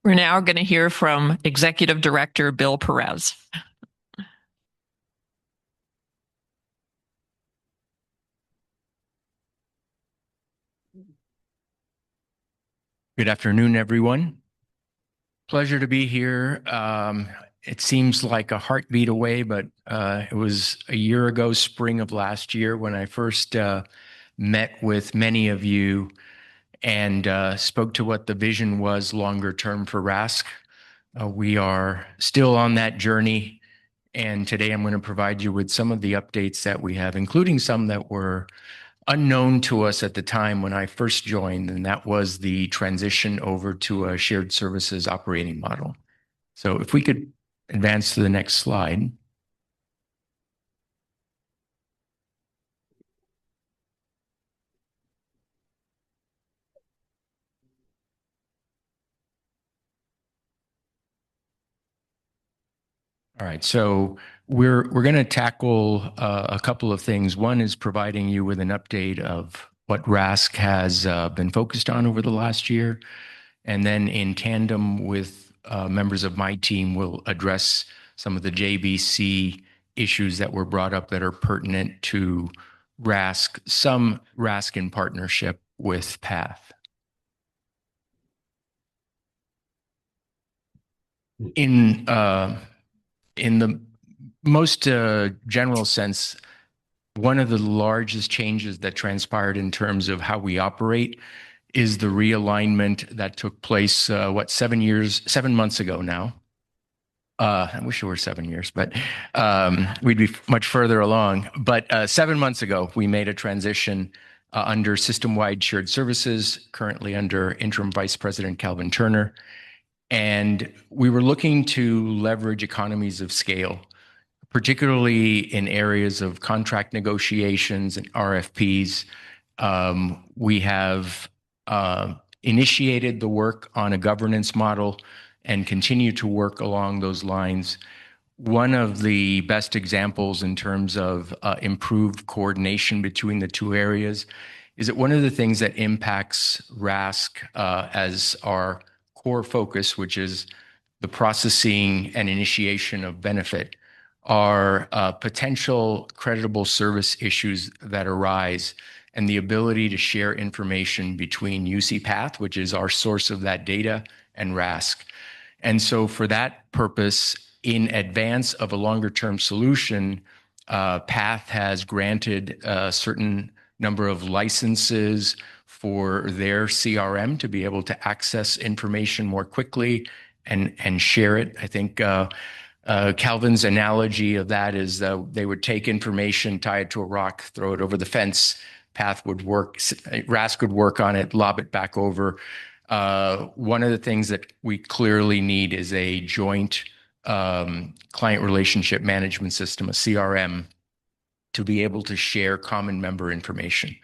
We're now going to hear from Executive Director Bill Perez. Good afternoon, everyone. Pleasure to be here. It seems like a heartbeat away, but it was a year ago, spring of last year, when I first met with many of you and spoke to what the vision was longer term for RASC. We are still on that journey, and today I'm going to provide you with some of the updates that we have, including some that were unknown to us at the time when I first joined, and that was the transition over to a shared services operating model. So if we could advance to the next slide. All right, so we're going to tackle a couple of things. One is providing you with an update of what RASC has been focused on over the last year. And then in tandem with members of my team, we'll address some of the JBC issues that were brought up that are pertinent to RASC, some RASC in partnership with PATH. In the most general sense, one of the largest changes that transpired in terms of how we operate is the realignment that took place, 7 months ago now. I wish it were 7 years, but we'd be much further along. But 7 months ago, we made a transition under system-wide shared services, currently under Interim Vice President Calvin Turner. And we were looking to leverage economies of scale, particularly in areas of contract negotiations and RFPs. We have initiated the work on a governance model and continue to work along those lines. One of the best examples in terms of improved coordination between the two areas is that one of the things that impacts RASC as our core focus, which is the processing and initiation of benefit, are potential creditable service issues that arise and the ability to share information between UC PATH, which is our source of that data, and RASC. And so for that purpose, in advance of a longer term solution, PATH has granted a certain number of licenses for their CRM to be able to access information more quickly and share it. I think Calvin's analogy of that is they would take information, tie it to a rock, throw it over the fence. PATH would work, RASC would work on it, lob it back over. One of the things that we clearly need is a joint client relationship management system, a CRM, to be able to share common member information,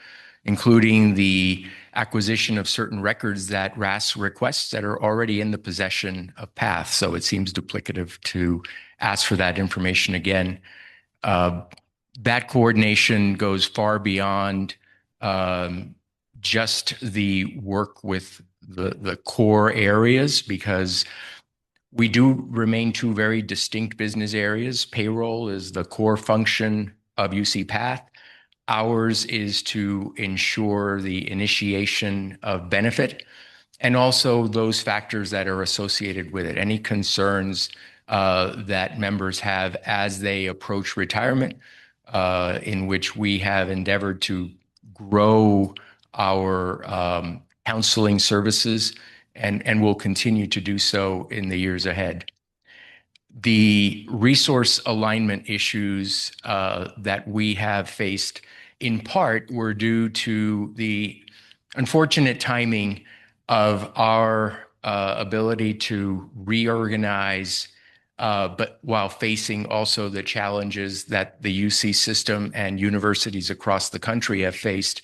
including the acquisition of certain records that RASC requests that are already in the possession of PATH. So it seems duplicative to ask for that information again. That coordination goes far beyond just the work with the core areas, because we do remain two very distinct business areas. Payroll is the core function of UC PATH. Ours is to ensure the initiation of benefit and also those factors that are associated with it. Any concerns that members have as they approach retirement, in which we have endeavored to grow our counseling services and will continue to do so in the years ahead. The resource alignment issues that we have faced in part were due to the unfortunate timing of our ability to reorganize, but while facing also the challenges that the UC system and universities across the country have faced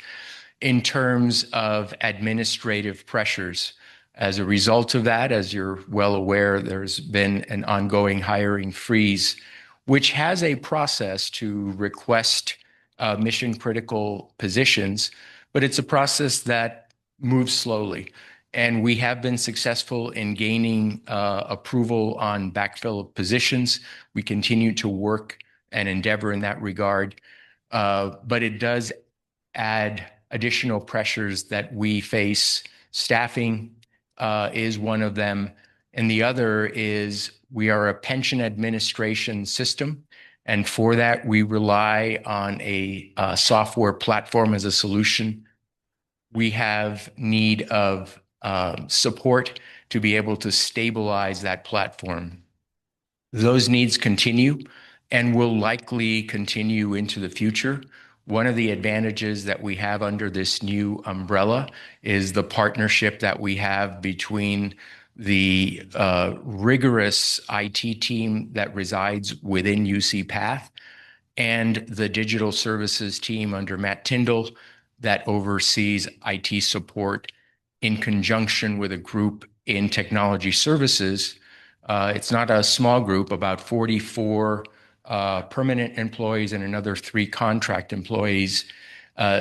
in terms of administrative pressures. As a result of that, as you're well aware, there's been an ongoing hiring freeze, which has a process to request mission critical positions, but it's a process that moves slowly. and we have been successful in gaining approval on backfill of positions. We continue to work and endeavor in that regard, but it does add additional pressures that we face. Staffing is one of them, and the other is we are a pension administration system, and for that we rely on a software platform as a solution. We have need of support to be able to stabilize that platform. Those needs continue and will likely continue into the future. One of the advantages that we have under this new umbrella is the partnership that we have between the rigorous IT team that resides within UC Path and the digital services team under Matt Tyndall that oversees IT support in conjunction with a group in technology services. It's not a small group, about 44 permanent employees and another 3 contract employees.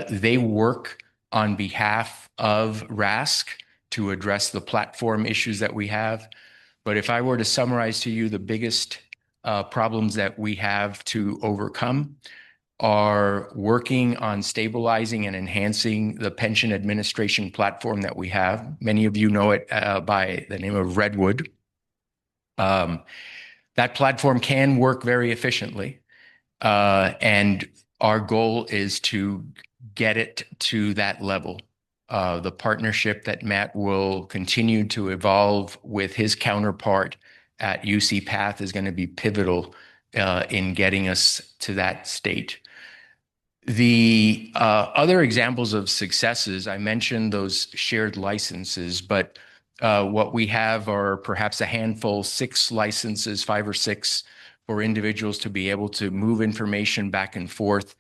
They work on behalf of RASC to address the platform issues that we have. But if I were to summarize to you the biggest problems that we have to overcome are working on stabilizing and enhancing the pension administration platform that we have. Many of you know it by the name of Redwood. That platform can work very efficiently, and our goal is to get it to that level. The partnership that Matt will continue to evolve with his counterpart at UC Path is going to be pivotal in getting us to that state. The other examples of successes, I mentioned those shared licenses, but what we have are perhaps a handful, 6 licenses, 5 or 6, for individuals to be able to move information back and forth.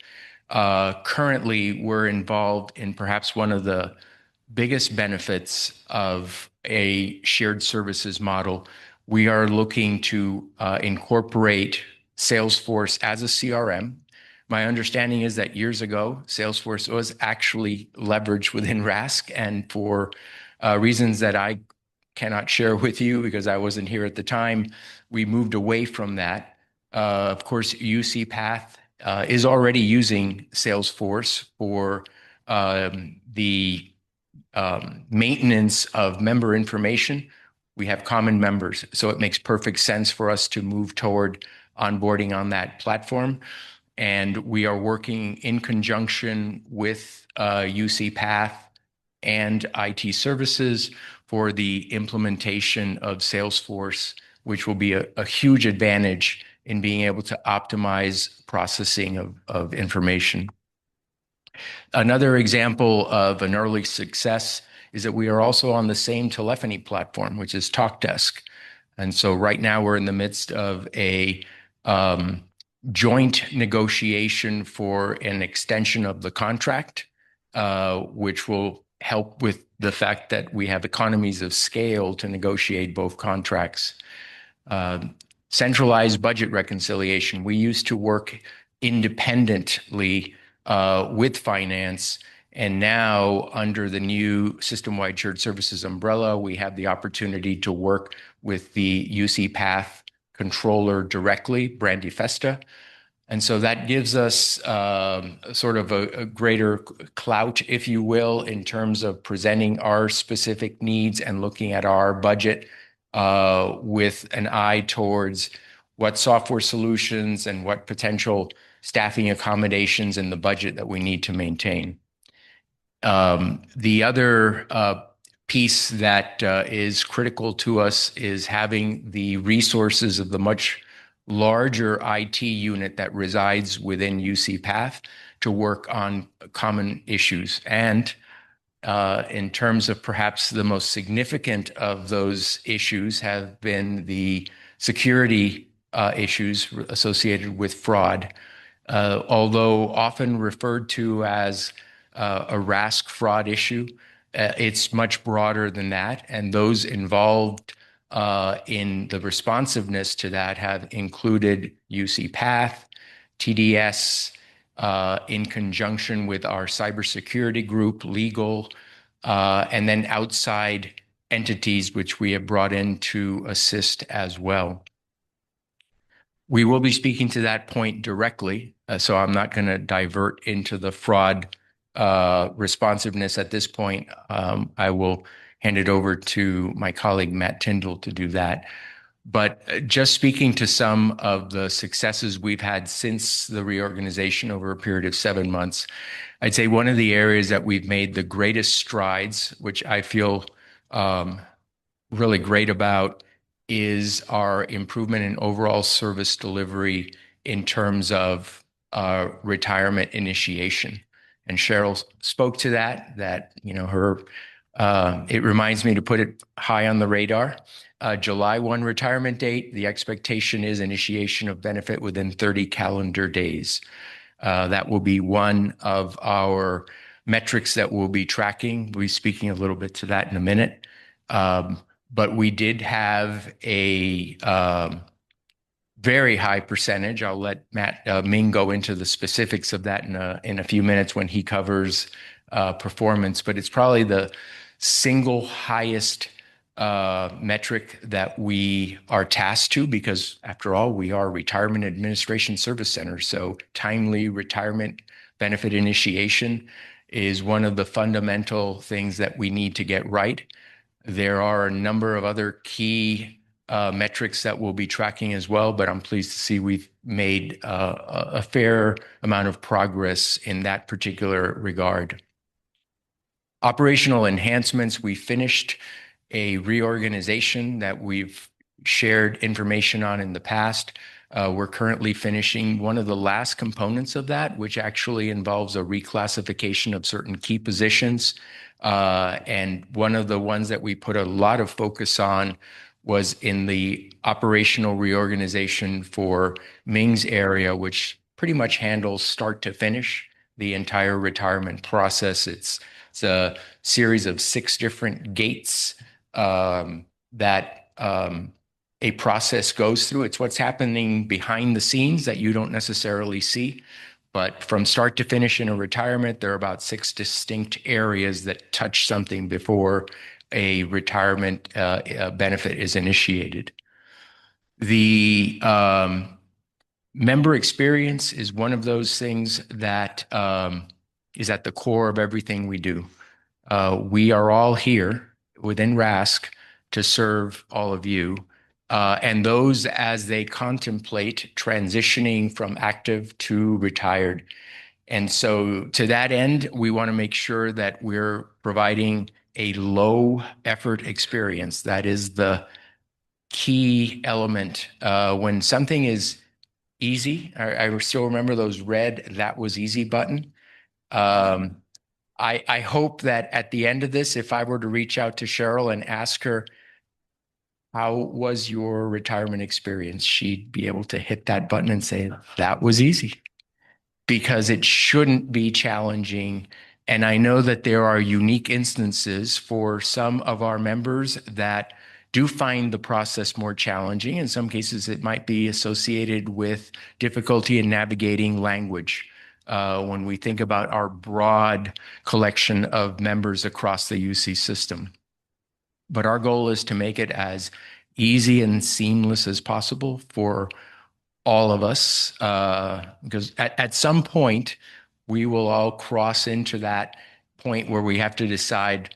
Currently, we're involved in perhaps one of the biggest benefits of a shared services model. We are looking to incorporate Salesforce as a CRM. My understanding is that years ago, Salesforce was actually leveraged within RASC, and for reasons that I cannot share with you because I wasn't here at the time, we moved away from that. Of course, UC Path is already using Salesforce for the maintenance of member information. We have common members, so it makes perfect sense for us to move toward onboarding on that platform. And we are working in conjunction with UC Path and IT services for the implementation of Salesforce, which will be a huge advantage in being able to optimize processing of information. Another example of an early success is that we are also on the same telephony platform, which is TalkDesk. And so right now we're in the midst of a joint negotiation for an extension of the contract, which will help with the fact that we have economies of scale to negotiate both contracts. Centralized budget reconciliation. We used to work independently with finance, and now under the new system-wide shared services umbrella, we have the opportunity to work with the UC Path controller directly, Brandy Festa. And so that gives us sort of a greater clout, if you will, in terms of presenting our specific needs and looking at our budget with an eye towards what software solutions and what potential staffing accommodations in the budget that we need to maintain. The other piece that is critical to us is having the resources of the much larger IT unit that resides within UC Path to work on common issues. And in terms of perhaps the most significant of those issues have been the security issues associated with fraud. Although often referred to as a RASC fraud issue, it's much broader than that. And those involved in the responsiveness to that have included UC Path, TDS, in conjunction with our cybersecurity group, legal, and then outside entities which we have brought in to assist as well. We will be speaking to that point directly, so I'm not going to divert into the fraud responsiveness at this point. I will hand it over to my colleague Matt Tyndall to do that. But just speaking to some of the successes we've had since the reorganization over a period of 7 months, I'd say one of the areas that we've made the greatest strides, which I feel really great about, is our improvement in overall service delivery in terms of retirement initiation. And Cheryl spoke to that, it reminds me to put it high on the radar. July 1 retirement date, the expectation is initiation of benefit within 30 calendar days. That will be one of our metrics that we'll be tracking. We'll be speaking a little bit to that in a minute. But we did have a very high percentage. I'll let Ming go into the specifics of that in a few minutes when he covers performance. But it's probably the single highest metric that we are tasked to, because after all, we are retirement administration service centers. So timely retirement benefit initiation is one of the fundamental things that we need to get right. There are a number of other key metrics that we'll be tracking as well, but I'm pleased to see we've made a fair amount of progress in that particular regard. Operational enhancements, we finished a reorganization that we've shared information on in the past. We're currently finishing one of the last components of that, which actually involves a reclassification of certain key positions. And one of the ones that we put a lot of focus on was in the operational reorganization for Ming's area, which pretty much handles start to finish the entire retirement process. It's a series of 6 different gates that a process goes through. It's what's happening behind the scenes that you don't necessarily see. But from start to finish in a retirement, there are about 6 distinct areas that touch something before a retirement benefit is initiated. The member experience is one of those things that is at the core of everything we do. We are all here within RASC to serve all of you. And those as they contemplate transitioning from active to retired. And so to that end, we want to make sure that we're providing a low effort experience. That is the key element. When something is easy, I still remember those red "that was easy" button. I hope that at the end of this, if I were to reach out to Cheryl and ask her, how was your retirement experience? She'd be able to hit that button and say, that was easy, because it shouldn't be challenging. And I know that there are unique instances for some of our members that do find the process more challenging. In some cases, it might be associated with difficulty in navigating language. When we think about our broad collection of members across the UC system. But our goal is to make it as easy and seamless as possible for all of us, because at some point, we will all cross into that point where we have to decide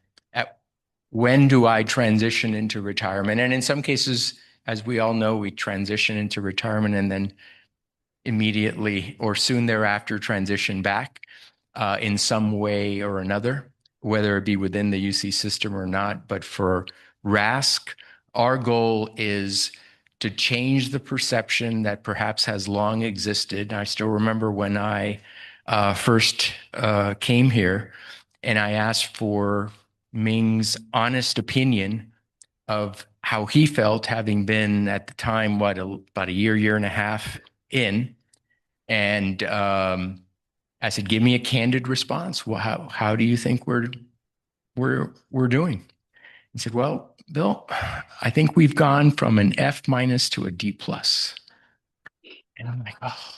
when do I transition into retirement? And in some cases, as we all know, we transition into retirement and then immediately or soon thereafter transition back in some way or another, whether it be within the UC system or not. But for RASC, our goal is to change the perception that perhaps has long existed. I still remember when I first came here and I asked for Ming's honest opinion of how he felt, having been at the time, about a year and a half in. And I said, give me a candid response. Well, how do you think we're doing? He said, well, Bill, I think we've gone from an F- to a D+. And I'm like, oh,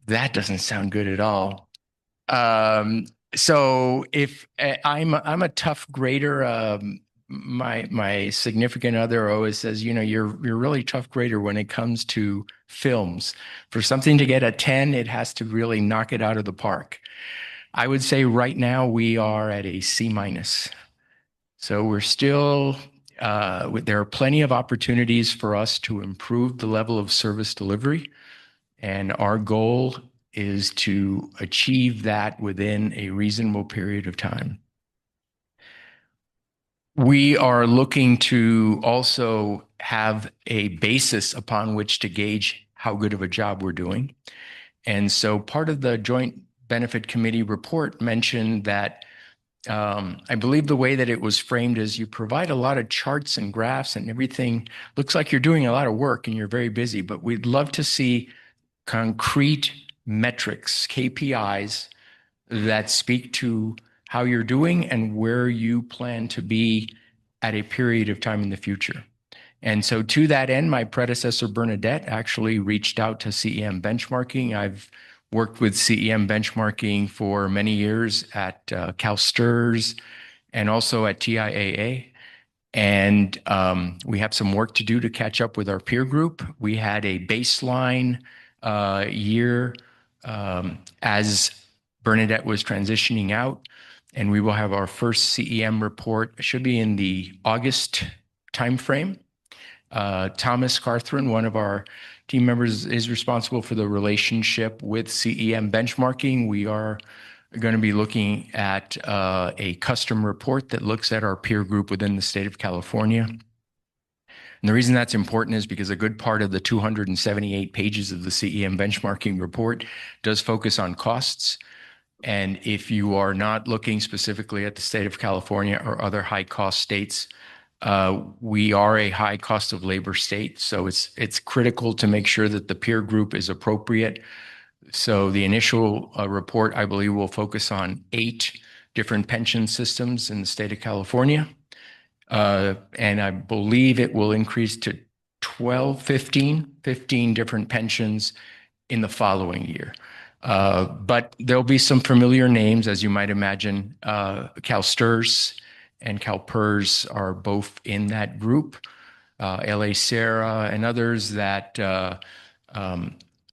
that doesn't sound good at all. So if I'm a tough grader, my significant other always says, you're really tough grader when it comes to films. For something to get a 10, it has to really knock it out of the park. I would say right now we are at a C minus. So we're still, there are plenty of opportunities for us to improve the level of service delivery. And our goal is to achieve that within a reasonable period of time. We are looking to also have a basis upon which to gauge how good of a job we're doing. And so part of the Joint Benefit Committee report mentioned that I believe the way that it was framed is you provide a lot of charts and graphs and everything. Looks like you're doing a lot of work and you're very busy, but we'd love to see concrete metrics, KPIs that speak to how you're doing and where you plan to be at a period of time in the future. And so to that end, my predecessor, Bernadette, actually reached out to CEM benchmarking. I've worked with CEM benchmarking for many years at CalSTRS and also at TIAA. And we have some work to do to catch up with our peer group. We had a baseline year as Bernadette was transitioning out, and we will have our first CEM report. It should be in the August timeframe. Thomas Carthrin, one of our team members, is responsible for the relationship with CEM benchmarking. We are going to be looking at a custom report that looks at our peer group within the state of California. And the reason that's important is because a good part of the 278 pages of the CEM benchmarking report does focus on costs. And if you are not looking specifically at the state of California or other high cost states, we are a high cost of labor state. So it's critical to make sure that the peer group is appropriate. So the initial report, I believe, will focus on 8 different pension systems in the state of California. And I believe it will increase to 12, 15 different pensions in the following year. But there'll be some familiar names, as you might imagine. CalSTRS and CalPERS are both in that group. LA Sarah and others that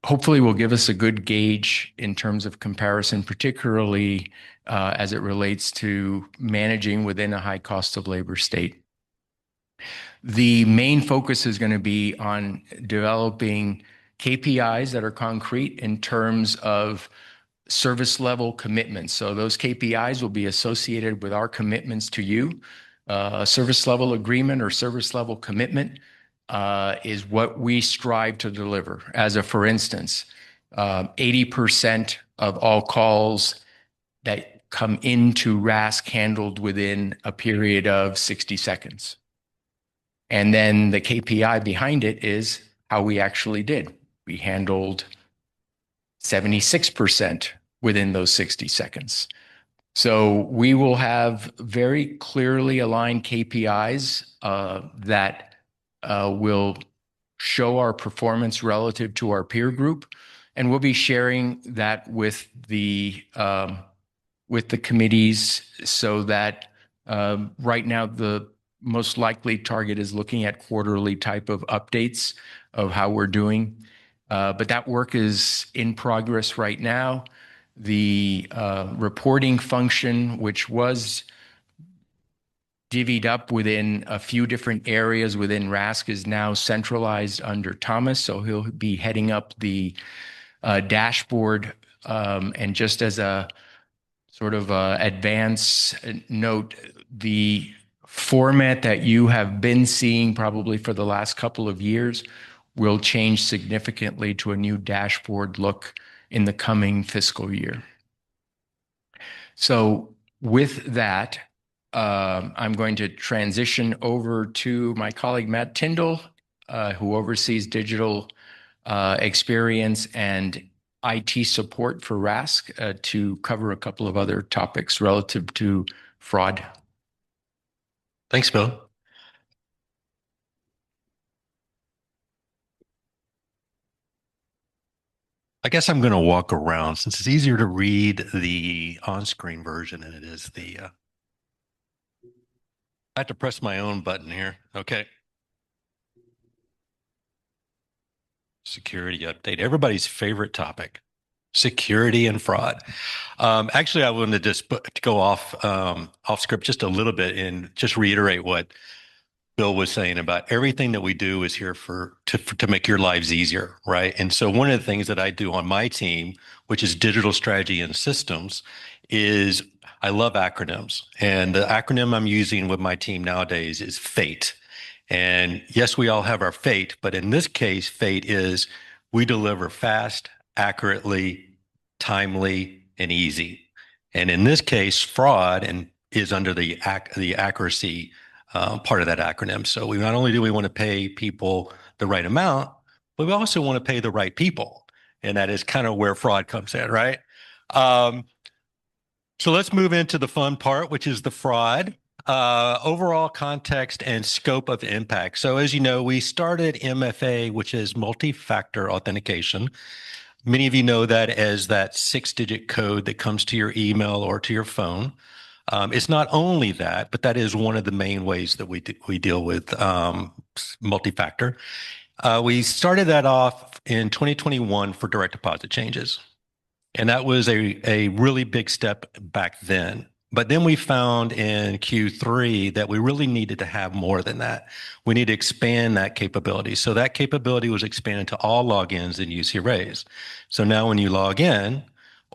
hopefully will give us a good gauge in terms of comparison, particularly as it relates to managing within a high cost of labor state. The main focus is going to be on developing KPIs that are concrete in terms of service level commitments. So those KPIs will be associated with our commitments to you. A service level agreement or service level commitment is what we strive to deliver. For instance, 80% of all calls that come into RASC handled within a period of 60 seconds. And then the KPI behind it is how we actually did. We handled 76% within those 60 seconds. So we will have very clearly aligned KPIs that will show our performance relative to our peer group, and we'll be sharing that with the committees so that right now the most likely target is looking at quarterly type of updates of how we're doing. But that work is in progress right now. The reporting function, which was divvied up within a few different areas within RASC, is now centralized under Thomas. So he'll be heading up the dashboard. And just as a sort of advance note, the format that you have been seeing probably for the last couple of years will change significantly to a new dashboard look in the coming fiscal year. So with that, I'm going to transition over to my colleague, Matt Tyndall, who oversees digital experience and IT support for RASC to cover a couple of other topics relative to fraud. Thanks, Bill. I guess I'm going to walk around since it's easier to read the on-screen version than it is the I have to press my own button here. Okay. Security update. Everybody's favorite topic, security and fraud. Actually, I wanted to just to go off script just a little bit and just reiterate what Bill was saying about everything that we do is here to make your lives easier, right? And so one of the things that I do on my team, which is digital strategy and systems, is I love acronyms. And the acronym I'm using with my team nowadays is FATE. And yes, we all have our fate, but in this case, fate is we deliver fast, accurately, timely, and easy. And in this case, fraud is under the accuracy part of that acronym. So we not only do we want to pay people the right amount, but we also want to pay the right people. And that is kind of where fraud comes in, right? So let's move into the fun part, which is the fraud. Overall context and scope of impact. So as you know, we started MFA, which is multi-factor authentication. Many of you know that as that 6-digit code that comes to your email or to your phone. It's not only that, but that is one of the main ways that we deal with multi-factor. We started that off in 2021 for direct deposit changes. And that was a really big step back then. But then we found in Q3 that we really needed to have more than that. We need to expand that capability. So that capability was expanded to all logins in UC Raise. So now when you log in,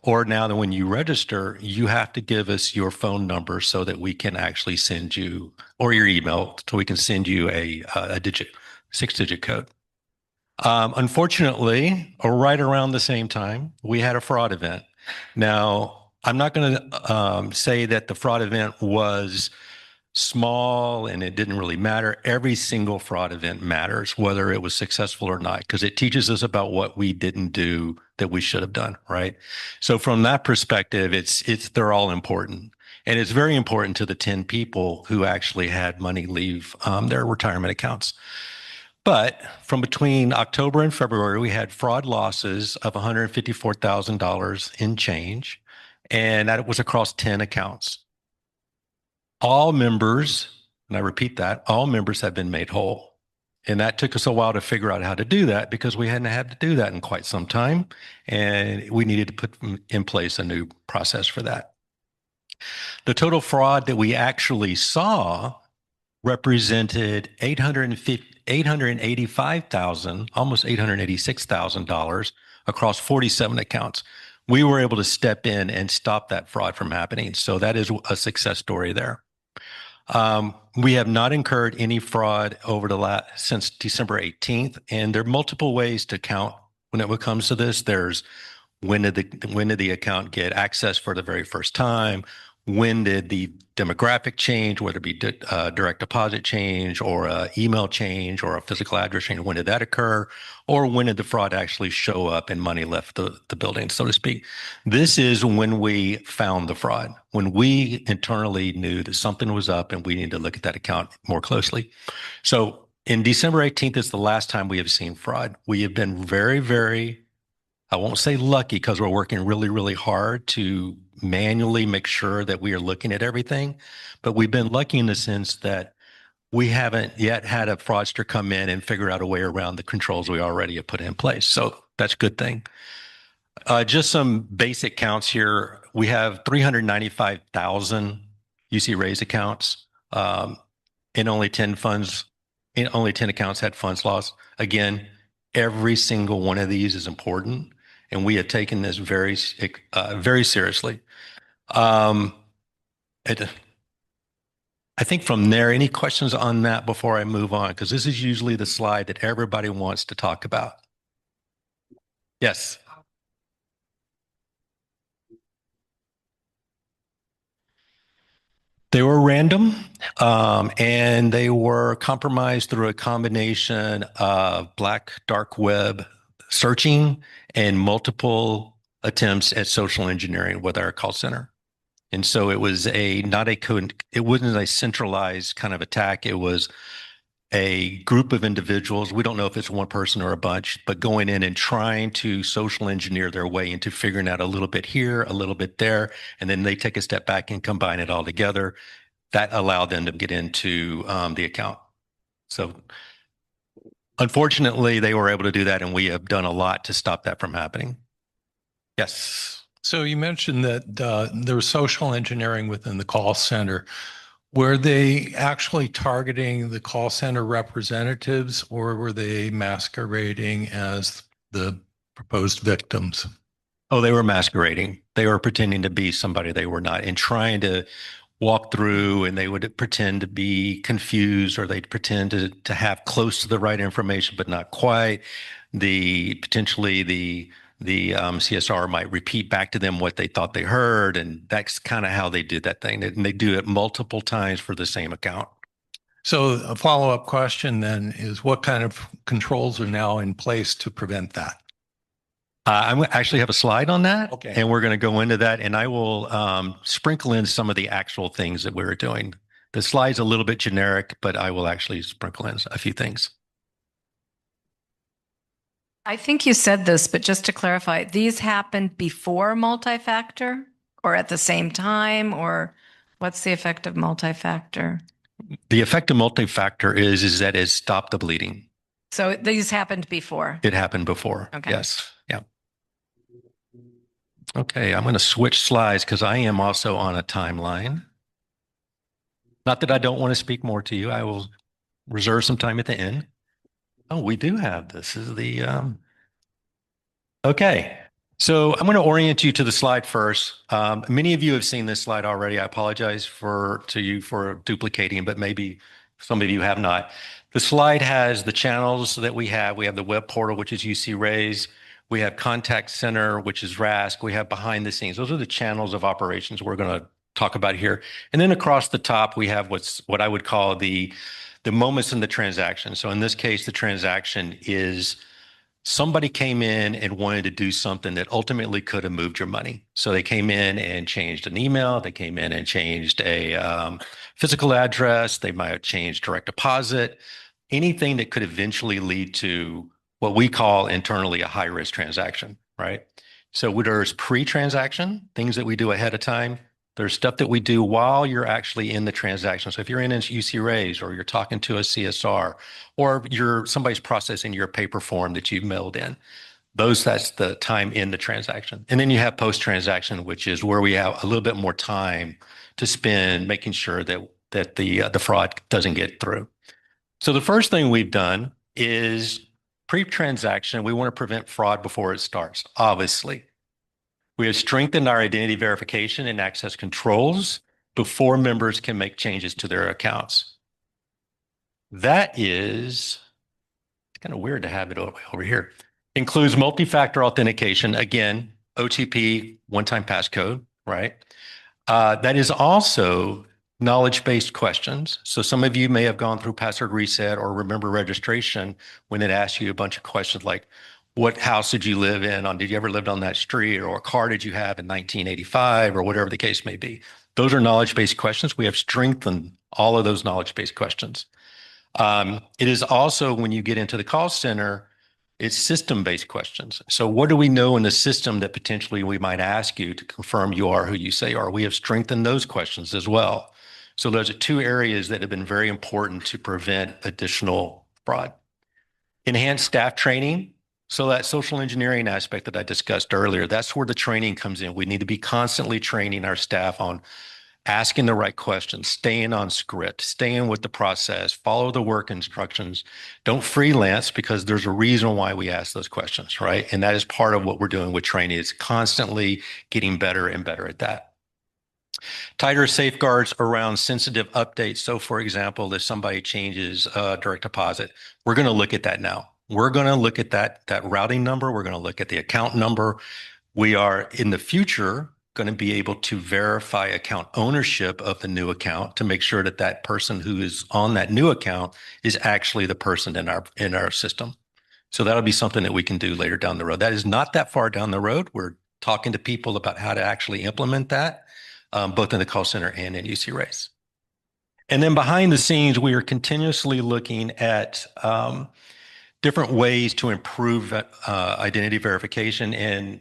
or now that when you register, you have to give us your phone number so that we can actually send you, or your email, so we can send you a 6-digit code. Unfortunately, or right around the same time, we had a fraud event. Now, I'm not going to say that the fraud event was small and it didn't really matter. Every single fraud event matters, whether it was successful or not, because it teaches us about what we didn't do that we should have done, right? So from that perspective, they're all important. And it's very important to the 10 people who actually had money leave their retirement accounts. But from between October and February, we had fraud losses of $154,000 in change, and that was across 10 accounts. All members, and I repeat that, all members have been made whole. And that took us a while to figure out how to do that because we hadn't had to do that in quite some time. And we needed to put in place a new process for that. The total fraud that we actually saw represented $885,000, almost $886,000 across 47 accounts. We were able to step in and stop that fraud from happening. So that is a success story there. We have not incurred any fraud since December 18th, and there are multiple ways to count when it comes to this. There's when did the account get access for the very first time? When did the demographic change, whether it be direct deposit change or an email change or a physical address change? When did that occur? Or when did the fraud actually show up and money left the building, so to speak? This is when we found the fraud, when we internally knew that something was up and we needed to look at that account more closely. So in December 18th is the last time we have seen fraud. We have been very, very, I won't say lucky because we're working really, really hard to manually make sure that we are looking at everything. But we've been lucky in the sense that we haven't yet had a fraudster come in and figure out a way around the controls we already have put in place. So that's a good thing. Just some basic counts here. We have 395,000 UC Raise accounts, and only 10 accounts had funds lost. Again, every single one of these is important, and we have taken this very, very seriously. I think from there, any questions on that before I move on? Because this is usually the slide that everybody wants to talk about. Yes. They were random, and they were compromised through a combination of dark web searching and multiple attempts at social engineering with our call center. And so it was it wasn't a centralized kind of attack. It was a group of individuals. We don't know if it's one person or a bunch, but going in and trying to social engineer their way into figuring out a little bit here, a little bit there, and then they take a step back and combine it all together that allowed them to get into the account. So unfortunately, they were able to do that, and we have done a lot to stop that from happening. Yes. So you mentioned that there was social engineering within the call center. Were they actually targeting the call center representatives, or were they masquerading as the proposed victims? Oh, they were masquerading. They were pretending to be somebody they were not, and trying to walk through, and they would pretend to be confused, or they'd pretend to have close to the right information, but not quite. Potentially the CSR might repeat back to them what they thought they heard, and that's kind of how they did that thing. And they do it multiple times for the same account. So a follow-up question then is, what kind of controls are now in place to prevent that? I actually have a slide on that, Okay. And we're going to go into that, and I will sprinkle in some of the actual things that we were doing. The slide's a little bit generic, but I will actually sprinkle in a few things. I think you said this, but just to clarify, these happened before multi-factor or at the same time, or what's the effect of multi-factor? The effect of multi-factor is that it stopped the bleeding. So these happened before. It happened before. Okay. Yes. Yeah. Okay. I'm going to switch slides because I am also on a timeline. Not that I don't want to speak more to you. I will reserve some time at the end. Oh, we do have this. This is the okay. So I'm going to orient you to the slide first. Many of you have seen this slide already. I apologize to you for duplicating, but maybe some of you have not. The slide has the channels that we have. We have the web portal, which is UC Raise. We have contact center, which is RASC. We have behind the scenes. Those are the channels of operations we're going to talk about here. And then across the top, we have what I would call the moments in the transaction. So in this case, the transaction is somebody came in and wanted to do something that ultimately could have moved your money. So they came in and changed an email. They came in and changed a physical address. They might have changed direct deposit, anything that could eventually lead to what we call internally a high-risk transaction, right? So there's pre-transaction, things that we do ahead of time. There's stuff that we do while you're actually in the transaction. So if you're in a UC Raise, or you're talking to a CSR, or somebody's processing your paper form that you've mailed in, that's the time in the transaction. And then you have post-transaction, which is where we have a little bit more time to spend making sure that the fraud doesn't get through. So the first thing we've done is pre-transaction. We want to prevent fraud before it starts, obviously. We have strengthened our identity verification and access controls before members can make changes to their accounts. That is kind of weird to have it over here. Includes multi-factor authentication, again, OTP, one-time passcode, right? That is also knowledge-based questions. So some of you may have gone through password reset or remember registration when it asks you a bunch of questions like, what house did you live in? Did you ever live on that street? Or what car did you have in 1985? Or whatever the case may be. Those are knowledge-based questions. We have strengthened all of those knowledge-based questions. It is also, when you get into the call center, it's system-based questions. So what do we know in the system that potentially we might ask you to confirm you are who you say you are? We have strengthened those questions as well. So those are two areas that have been very important to prevent additional fraud. Enhanced staff training. So that social engineering aspect that I discussed earlier, that's where the training comes in. We need to be constantly training our staff on asking the right questions, staying on script, staying with the process, follow the work instructions. Don't freelance, because there's a reason why we ask those questions, right? And that is part of what we're doing with training. It's constantly getting better and better at that. Tighter safeguards around sensitive updates. So for example, if somebody changes direct deposit, we're going to look at that now. We're going to look at that routing number. We're going to look at the account number. We are in the future going to be able to verify account ownership of the new account to make sure that that person who is on that new account is actually the person in our system. So that'll be something that we can do later down the road. That is not that far down the road. We're talking to people about how to actually implement that, both in the call center and in UC Raise. And then behind the scenes, we are continuously looking at different ways to improve identity verification. And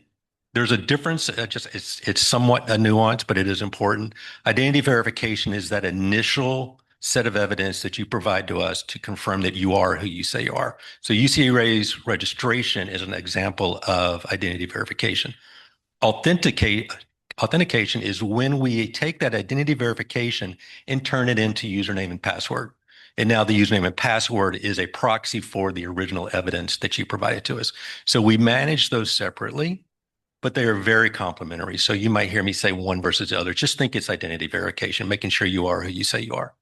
There's a difference. It's somewhat a nuance, but it is important. Identity verification is that initial set of evidence that you provide to us to confirm that you are who you say you are. So UCLA's registration is an example of identity verification. Authentication is when we take that identity verification and turn it into username and password. And now the username and password is a proxy for the original evidence that you provided to us. So we manage those separately, but they are very complementary. So you might hear me say one versus the other. Just think it's identity verification, making sure you are who you say you are.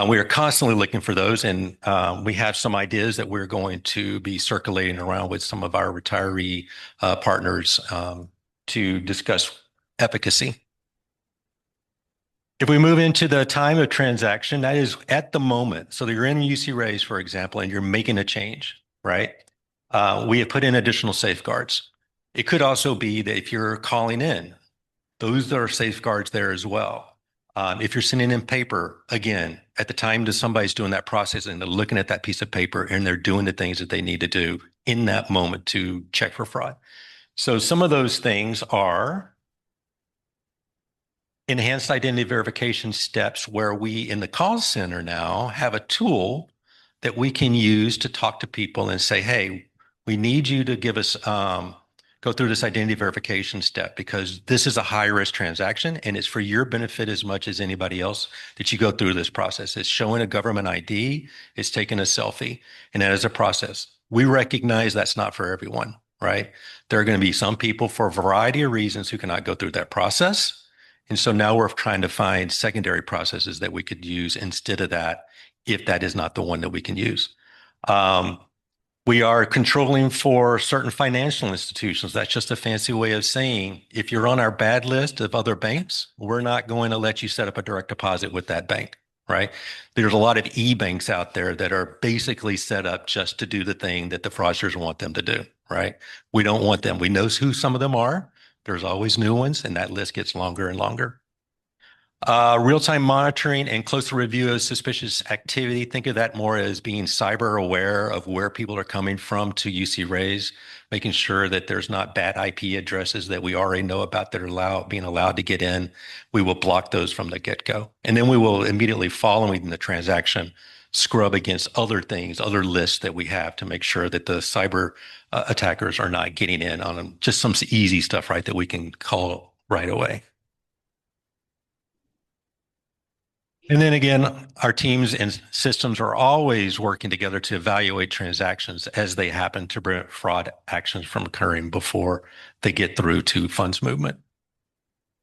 We are constantly looking for those, and we have some ideas that we're going to be circulating around with some of our retiree partners to discuss efficacy. If we move into the time of transaction, that is at the moment. So you're in UC Rays, for example, and you're making a change, right? We have put in additional safeguards. It could also be that if you're calling in, those are safeguards there as well. If you're sending in paper, again, at the time that somebody's doing that process and they're looking at that piece of paper and they're doing the things that they need to do in that moment to check for fraud. So some of those things are enhanced identity verification steps where we in the call center now have a tool that we can use to talk to people and say, hey, we need you to give us, go through this identity verification step because this is a high risk transaction and it's for your benefit as much as anybody else that you go through this process. It's showing a government ID, it's taking a selfie, and that is a process. We recognize that's not for everyone, right? There are going to be some people for a variety of reasons who cannot go through that process. And so now we're trying to find secondary processes that we could use instead of that, if that is not the one that we can use. We are controlling for certain financial institutions. That's just a fancy way of saying, if you're on our bad list of other banks, we're not going to let you set up a direct deposit with that bank, right? There's a lot of e-banks out there that are basically set up just to do the thing that the fraudsters want them to do, right? We don't want them. We know who some of them are. There's always new ones, and that list gets longer and longer. Real-time monitoring and closer review of suspicious activity. Think of that more as being cyber aware of where people are coming from to UC Rays, making sure that there's not bad IP addresses that we already know about that are being allowed to get in. We will block those from the get-go. And then we will immediately, following the transaction, scrub against other things, other lists that we have to make sure that the cyber attackers are not getting in on them. Just some easy stuff, right, that we can call right away. And then again, our teams and systems are always working together to evaluate transactions as they happen to prevent fraud actions from occurring before they get through to funds movement.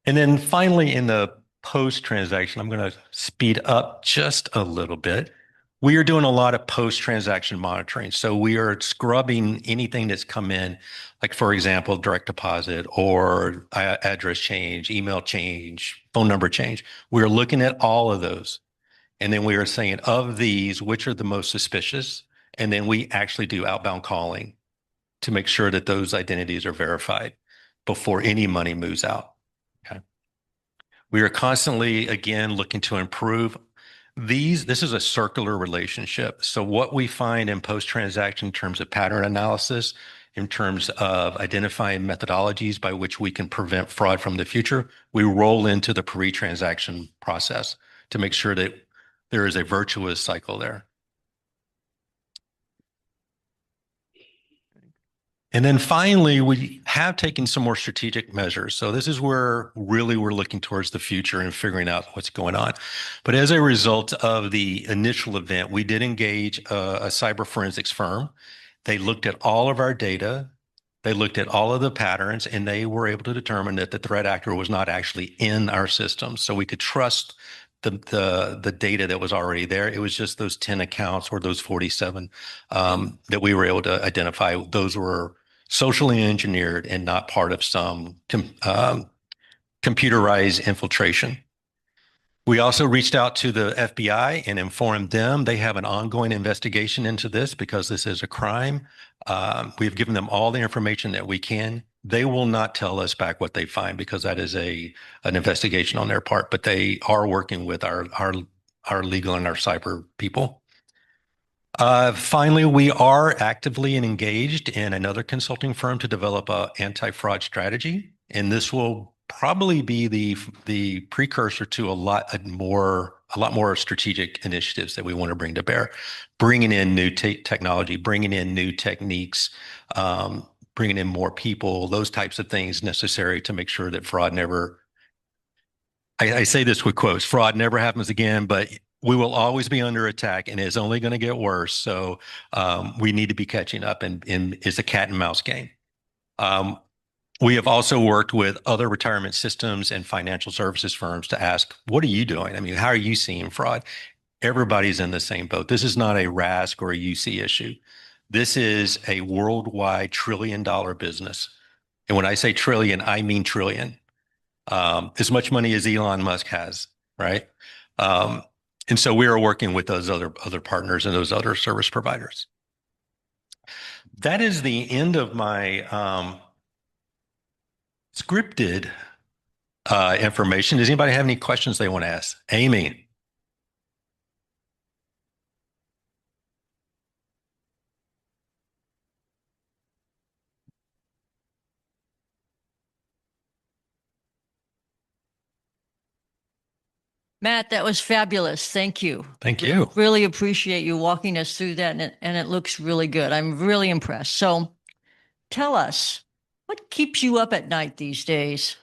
And then finally, in the post-transaction, I'm going to speed up just a little bit. We are doing a lot of post-transaction monitoring. So we are scrubbing anything that's come in, like, for example, direct deposit or address change, email change, phone number change. We're looking at all of those. And then we are saying, of these, which are the most suspicious? And then we actually do outbound calling to make sure that those identities are verified before any money moves out. Okay. We are constantly, again, looking to improve. This is a circular relationship. So what we find in post-transaction in terms of pattern analysis, in terms of identifying methodologies by which we can prevent fraud from the future, we roll into the pre-transaction process to make sure that there is a virtuous cycle there. And then finally, we have taken some more strategic measures. So this is where really we're looking towards the future and figuring out what's going on. But as a result of the initial event, we did engage a cyber forensics firm. They looked at all of our data. They looked at all of the patterns, and they were able to determine that the threat actor was not actually in our system. So we could trust the data that was already there. It was just those 10 accounts or those 47 that we were able to identify. Those were socially engineered and not part of some computerized infiltration. We also reached out to the FBI and informed them they have an ongoing investigation into this because this is a crime. We've given them all the information that we can. They will not tell us back what they find because that is an investigation on their part, but they are working with our legal and our cyber people. Finally, we are actively and engaged in another consulting firm to develop a anti-fraud strategy, and this will probably be the precursor to a lot more strategic initiatives that we want to bring to bear, bringing in new technology, bringing in new techniques, bringing in more people, those types of things necessary to make sure that fraud never. I say this with quotes, fraud never happens again, but we will always be under attack and it's only going to get worse. So we need to be catching up, and it's a cat and mouse game. We have also worked with other retirement systems and financial services firms to ask, what are you doing? I mean, how are you seeing fraud? Everybody's in the same boat. This is not a RASC or a UC issue. This is a worldwide trillion-dollar business. And when I say trillion, I mean trillion. As much money as Elon Musk has, right? And so we are working with those other partners and those other service providers. That is the end of my scripted information. Does anybody have any questions they want to ask? Amy. Matt, that was fabulous. Thank you. Thank you. Really appreciate you walking us through that, and it looks really good. I'm really impressed. So tell us, what keeps you up at night these days?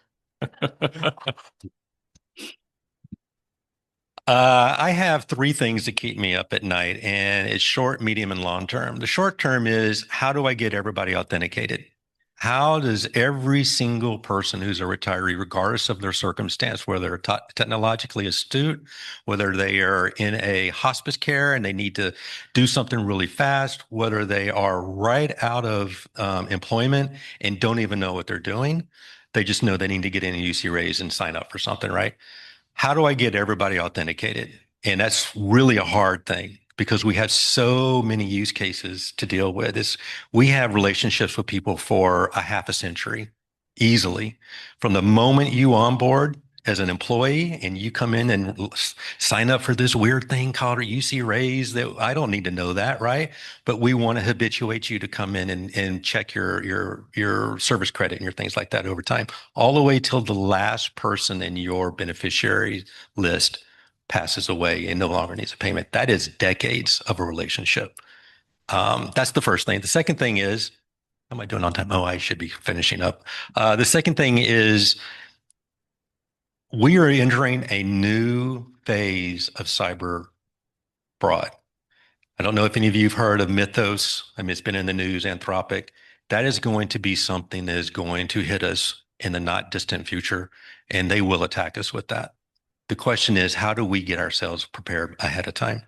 I have three things that keep me up at night, and it's short, medium, and long term. The short term is, how do I get everybody authenticated? How does every single person who's a retiree, regardless of their circumstance, whether they're technologically astute, whether they are in a hospice care and they need to do something really fast, whether they are right out of employment and don't even know what they're doing, they just know they need to get in a UC raise and sign up for something, right? How do I get everybody authenticated? And that's really a hard thing, because we have so many use cases to deal with. We have relationships with people for a half a century, easily. From the moment you onboard as an employee and you come in and sign up for this weird thing called a UC raise, that I don't need to know that, right? But we want to habituate you to come in and check your service credit and your things like that over time, all the way till the last person in your beneficiary list passes away and no longer needs a payment. That is decades of a relationship. That's the first thing. The second thing is, how am I doing on time? Oh, I should be finishing up. The second thing is, we are entering a new phase of cyber fraud. I don't know if any of you have heard of Mythos. I mean, it's been in the news, Anthropic. That is going to be something that is going to hit us in the not distant future, and they will attack us with that. The question is, how do we get ourselves prepared ahead of time?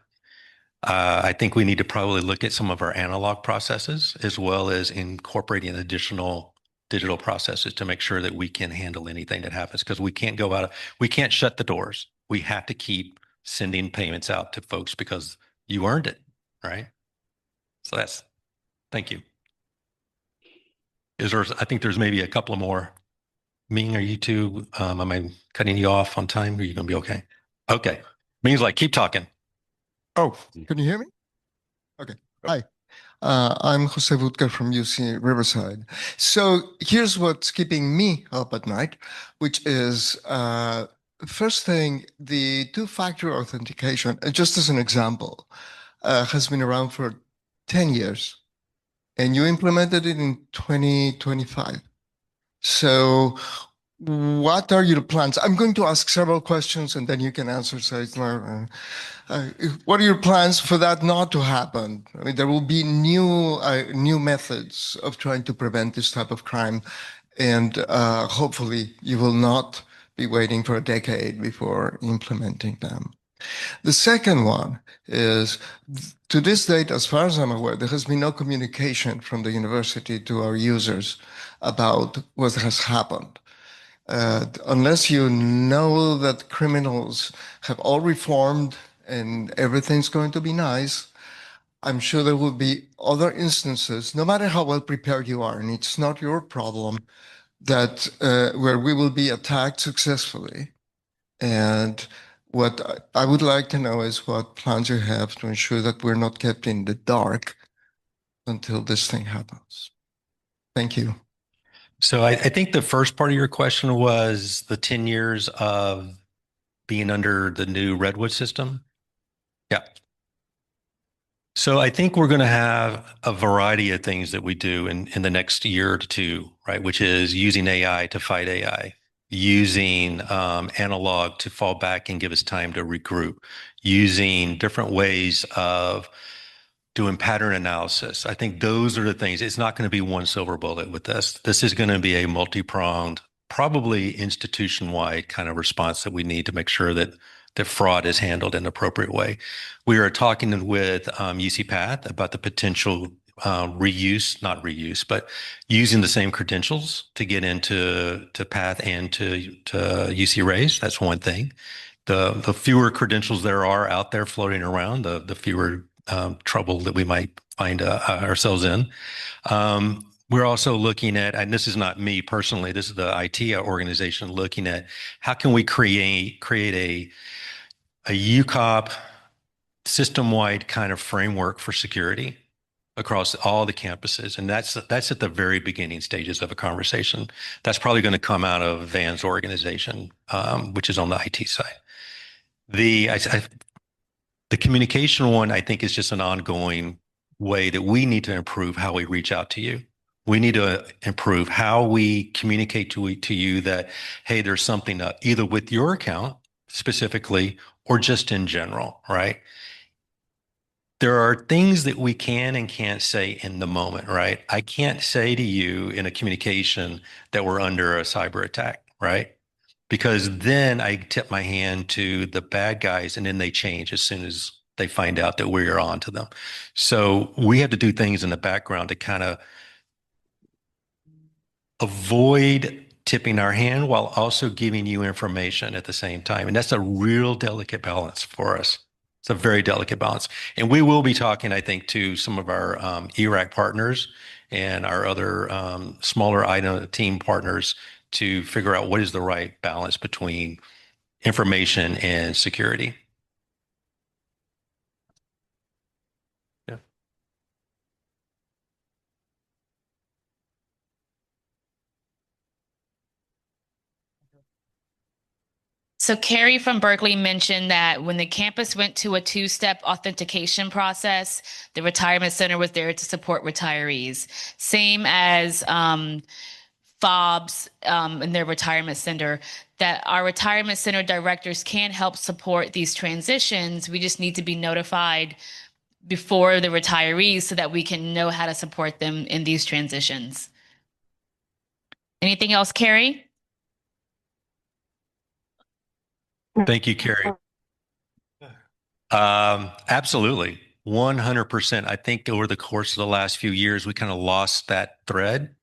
I think we need to probably look at some of our analog processes, as well as incorporating additional digital processes to make sure that we can handle anything that happens, because we can't shut the doors. We have to keep sending payments out to folks because you earned it, right? So thank you. I think there's maybe a couple of more. Ming, are you two, am I cutting you off on time? Or are you going to be okay? Okay. Ming's like, keep talking. Oh, can you hear me? Okay. Hi. I'm Jose Vudka from UC Riverside. So here's what's keeping me up at night, which is, first thing, the two-factor authentication, just as an example, has been around for 10 years, and you implemented it in 2025. So what are your plans? I'm going to ask several questions and then you can answer. So it's not, what are your plans for that not to happen? I mean, there will be new methods of trying to prevent this type of crime, and hopefully you will not be waiting for a decade before implementing them. The second one is, to this date, as far as I'm aware, there has been no communication from the university to our users about what has happened. Unless you know that criminals have all reformed and everything's going to be nice, I'm sure there will be other instances, no matter how well prepared you are, and it's not your problem, that where we will be attacked successfully. And what I would like to know is what plans you have to ensure that we're not kept in the dark until this thing happens. Thank you. So I think the first part of your question was the 10 years of being under the new Redwood system. Yeah. So I think we're going to have a variety of things that we do in the next year or two, right? Which is using AI to fight AI, using analog to fall back and give us time to regroup, using different ways of doing pattern analysis. I think those are the things. It's not going to be one silver bullet with this. This is going to be a multi-pronged, probably institution-wide kind of response that we need to make sure that fraud is handled in an appropriate way. We are talking with UC Path about the potential reuse, not reuse, but using the same credentials to get into Path and to UC Rays. That's one thing. The fewer credentials there are out there floating around, the fewer trouble that we might find ourselves in. We're also looking at, and this is not me personally, this is the IT organization looking at how can we create a UCOP system-wide kind of framework for security across all the campuses. And that's at the very beginning stages of a conversation. That's probably going to come out of Van's organization, which is on the IT side. The communication one, I think, is just an ongoing way that we need to improve how we reach out to you. We need to improve how we communicate to you that, hey, there's something up, either with your account specifically or just in general, right? There are things that we can and can't say in the moment, right? I can't say to you in a communication that we're under a cyber attack, right? Because then I tip my hand to the bad guys and then they change as soon as they find out that we're on to them. So we have to do things in the background to kind of avoid tipping our hand while also giving you information at the same time. And that's a real delicate balance for us. It's a very delicate balance. And we will be talking, I think, to some of our ERAC partners and our other smaller item team partners to figure out what is the right balance between information and security. Yeah. So Carrie from Berkeley mentioned that when the campus went to a two-step authentication process, the retirement center was there to support retirees. Same as FOBs in their retirement center, that our retirement center directors can help support these transitions. We just need to be notified before the retirees so that we can know how to support them in these transitions. Anything else, Carrie? Thank you, Carrie. Absolutely. 100%. I think over the course of the last few years, we kind of lost that thread,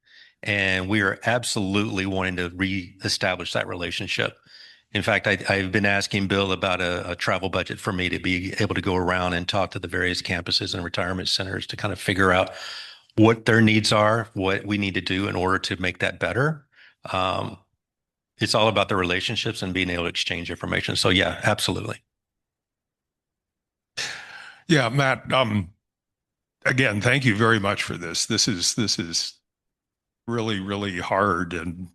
and we are absolutely wanting to reestablish that relationship. In fact, I've been asking Bill about a travel budget for me to be able to go around and talk to the various campuses and retirement centers to kind of figure out what their needs are, what we need to do in order to make that better. It's all about the relationships and being able to exchange information. So yeah, absolutely. Yeah, Matt, again, thank you very much for this. This is really, really hard. And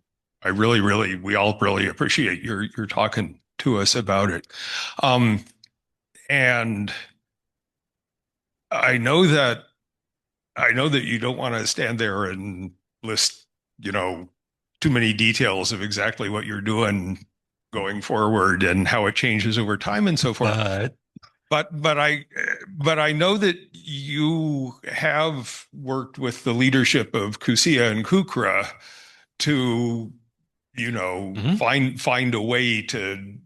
we all really appreciate your talking to us about it. And I know that you don't want to stand there and list, too many details of exactly what you're doing going forward and how it changes over time and so forth. But I know that you have worked with the leadership of CUCEA and CUCRA to, find a way to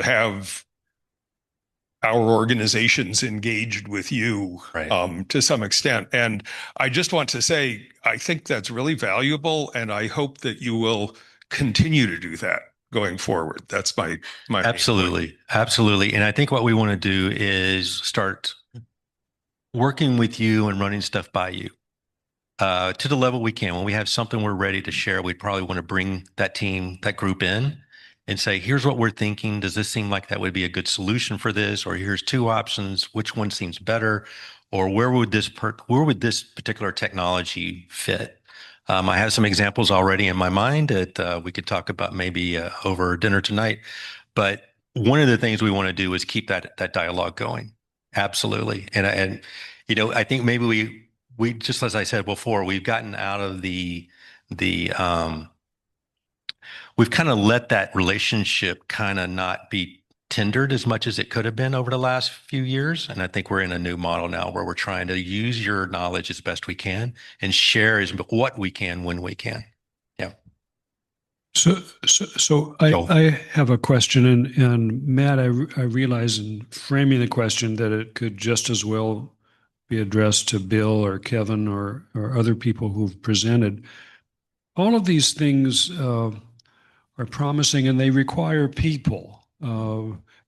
have our organizations engaged with you, right, to some extent. And I just want to say, I think that's really valuable, and I hope that you will continue to do that going forward. That's my Absolutely. Absolutely. And I think what we want to do is start working with you and running stuff by you to the level we can. When we have something we're ready to share, we'd probably want to bring that team, that group in and say, here's what we're thinking. Does this seem like that would be a good solution for this? Or here's two options. Which one seems better? Or where would this particular technology fit? I have some examples already in my mind that we could talk about maybe over dinner tonight. But one of the things we want to do is keep that dialogue going. Absolutely. And you know, I think maybe we just, as I said before, we've gotten out of we've kind of let that relationship kind of not be tendered as much as it could have been over the last few years. And I think we're in a new model now where we're trying to use your knowledge as best we can and share what we can when we can. Yeah. So I have a question, and Matt, I realize in framing the question that it could just as well be addressed to Bill or Kevin or other people who've presented. All of these things are promising, and they require people.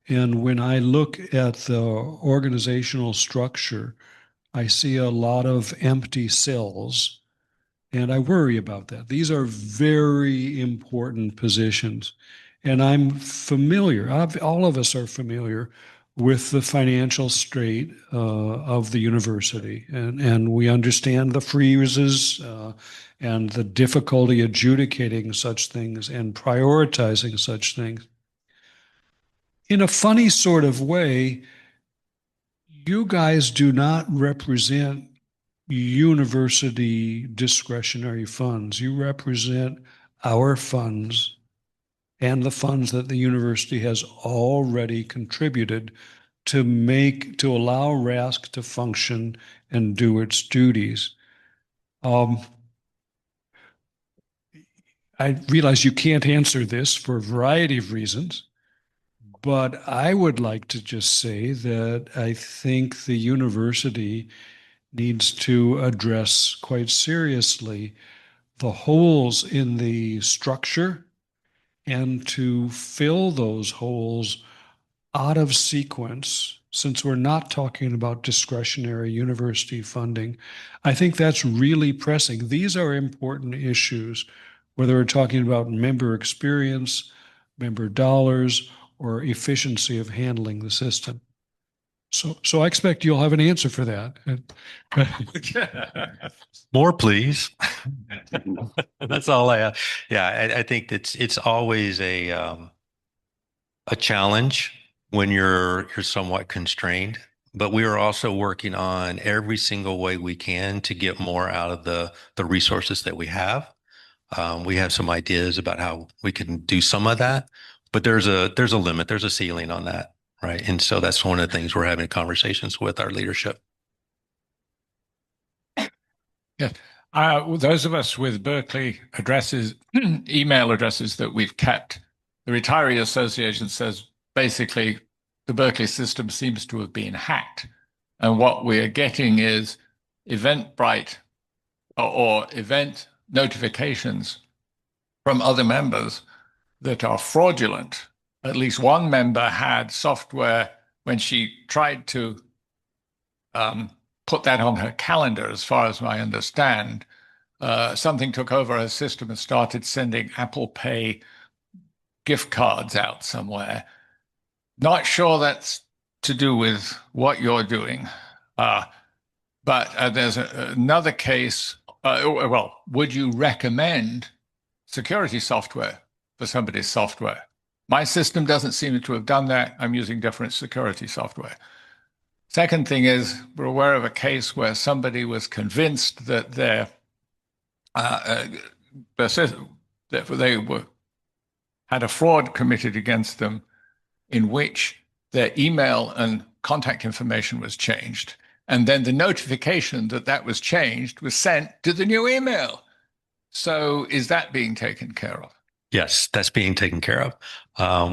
And when I look at the organizational structure, I see a lot of empty cells, and I worry about that. These are very important positions, and I'm familiar, all of us are familiar with the financial strait of the university, and we understand the freezes and the difficulty adjudicating such things and prioritizing such things. In a funny sort of way, you guys do not represent university discretionary funds. You represent our funds and the funds that the university has already contributed to allow RASC to function and do its duties. I realize you can't answer this for a variety of reasons, but I would like to just say that I think the university needs to address quite seriously the holes in the structure and to fill those holes out of sequence, since we're not talking about discretionary university funding. I think that's really pressing. These are important issues, whether we're talking about member experience, member dollars, or efficiency of handling the system. So I expect you'll have an answer for that. More, please. That's all I have. Yeah, I think it's always a challenge when you're somewhat constrained, but we are also working on every single way we can to get more out of the resources that we have. We have some ideas about how we can do some of that, but there's a limit, there's a ceiling on that. Right. And so that's one of the things we're having conversations with our leadership. Yeah. Those of us with Berkeley addresses, email addresses that we've kept, the Retiree Association says basically the Berkeley system seems to have been hacked. And what we're getting is Eventbrite or event notifications from other members that are fraudulent. At least one member had software when she tried to put that on her calendar, as far as I understand. Something took over her system and started sending Apple Pay gift cards out somewhere. Not sure that's to do with what you're doing. But there's another case. Well, would you recommend security software for somebody's software? My system doesn't seem to have done that. I'm using different security software. Second thing is, we're aware of a case where somebody was convinced that they had a fraud committed against them in which their email and contact information was changed. And then the notification that that was changed was sent to the new email. So is that being taken care of? Yes, that's being taken care of.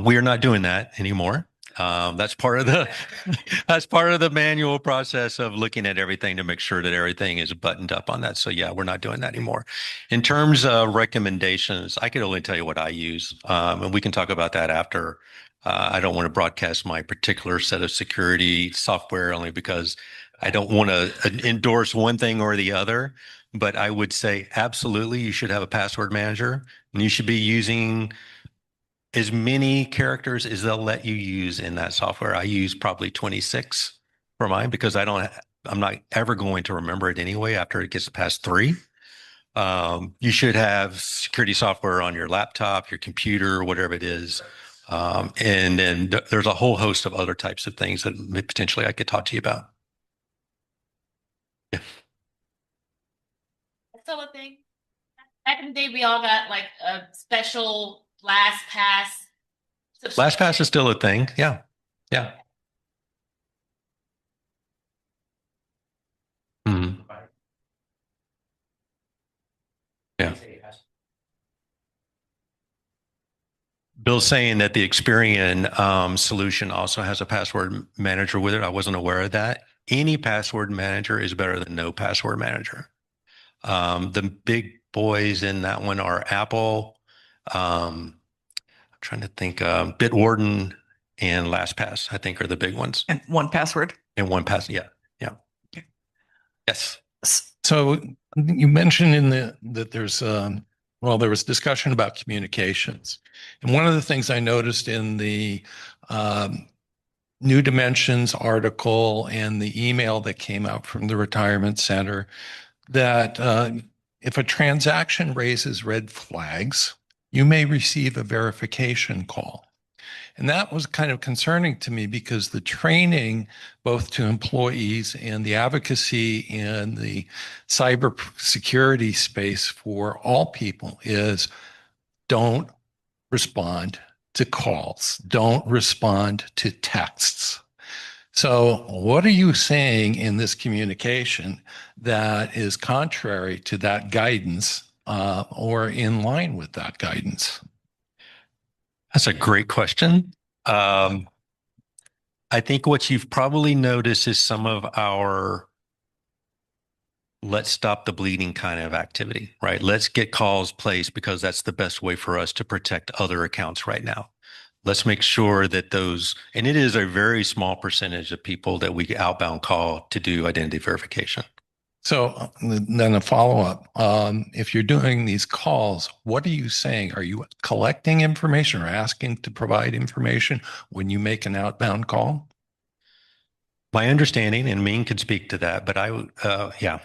We are not doing that anymore. That's part of the manual process of looking at everything to make sure that everything is buttoned up on that. So yeah, we're not doing that anymore. In terms of recommendations, I can only tell you what I use, and we can talk about that after. I don't want to broadcast my particular set of security software only because I don't want to endorse one thing or the other. But I would say absolutely, you should have a password manager, and you should be using as many characters as they'll let you use in that software. I use probably 26 for mine because I'm not ever going to remember it anyway after it gets past 3. You should have security software on your laptop, your computer, whatever it is. And then there's a whole host of other types of things that potentially I could talk to you about. Yeah. So a thing. Back in the day, we all got like a special LastPass. LastPass is still a thing. Yeah. Yeah. Mhm. Yeah. Bill's saying that the Experian solution also has a password manager with it. I wasn't aware of that. Any password manager is better than no password manager. The big boys in that one are Apple, I'm trying to think, Bitwarden and LastPass, I think are the big ones. And 1Password. And 1Pass, yeah. Yeah. Okay. Yes. So you mentioned that there's there was discussion about communications, and one of the things I noticed in the New Dimensions article and the email that came out from the retirement center that if a transaction raises red flags, you may receive a verification call. And that was kind of concerning to me because the training, both to employees and the advocacy in the cyber security space for all people is don't respond to calls, don't respond to texts. So what are you saying in this communication that is contrary to that guidance or in line with that guidance? That's a great question. I think what you've probably noticed is some of our let's stop the bleeding kind of activity, right? Let's get calls placed because that's the best way for us to protect other accounts right now. Let's make sure that those, and it is a very small percentage of people that we outbound call to do identity verification. So then a follow-up, if you're doing these calls, what are you saying? Are you collecting information or asking to provide information when you make an outbound call? My understanding, and Ming could speak to that, but yeah,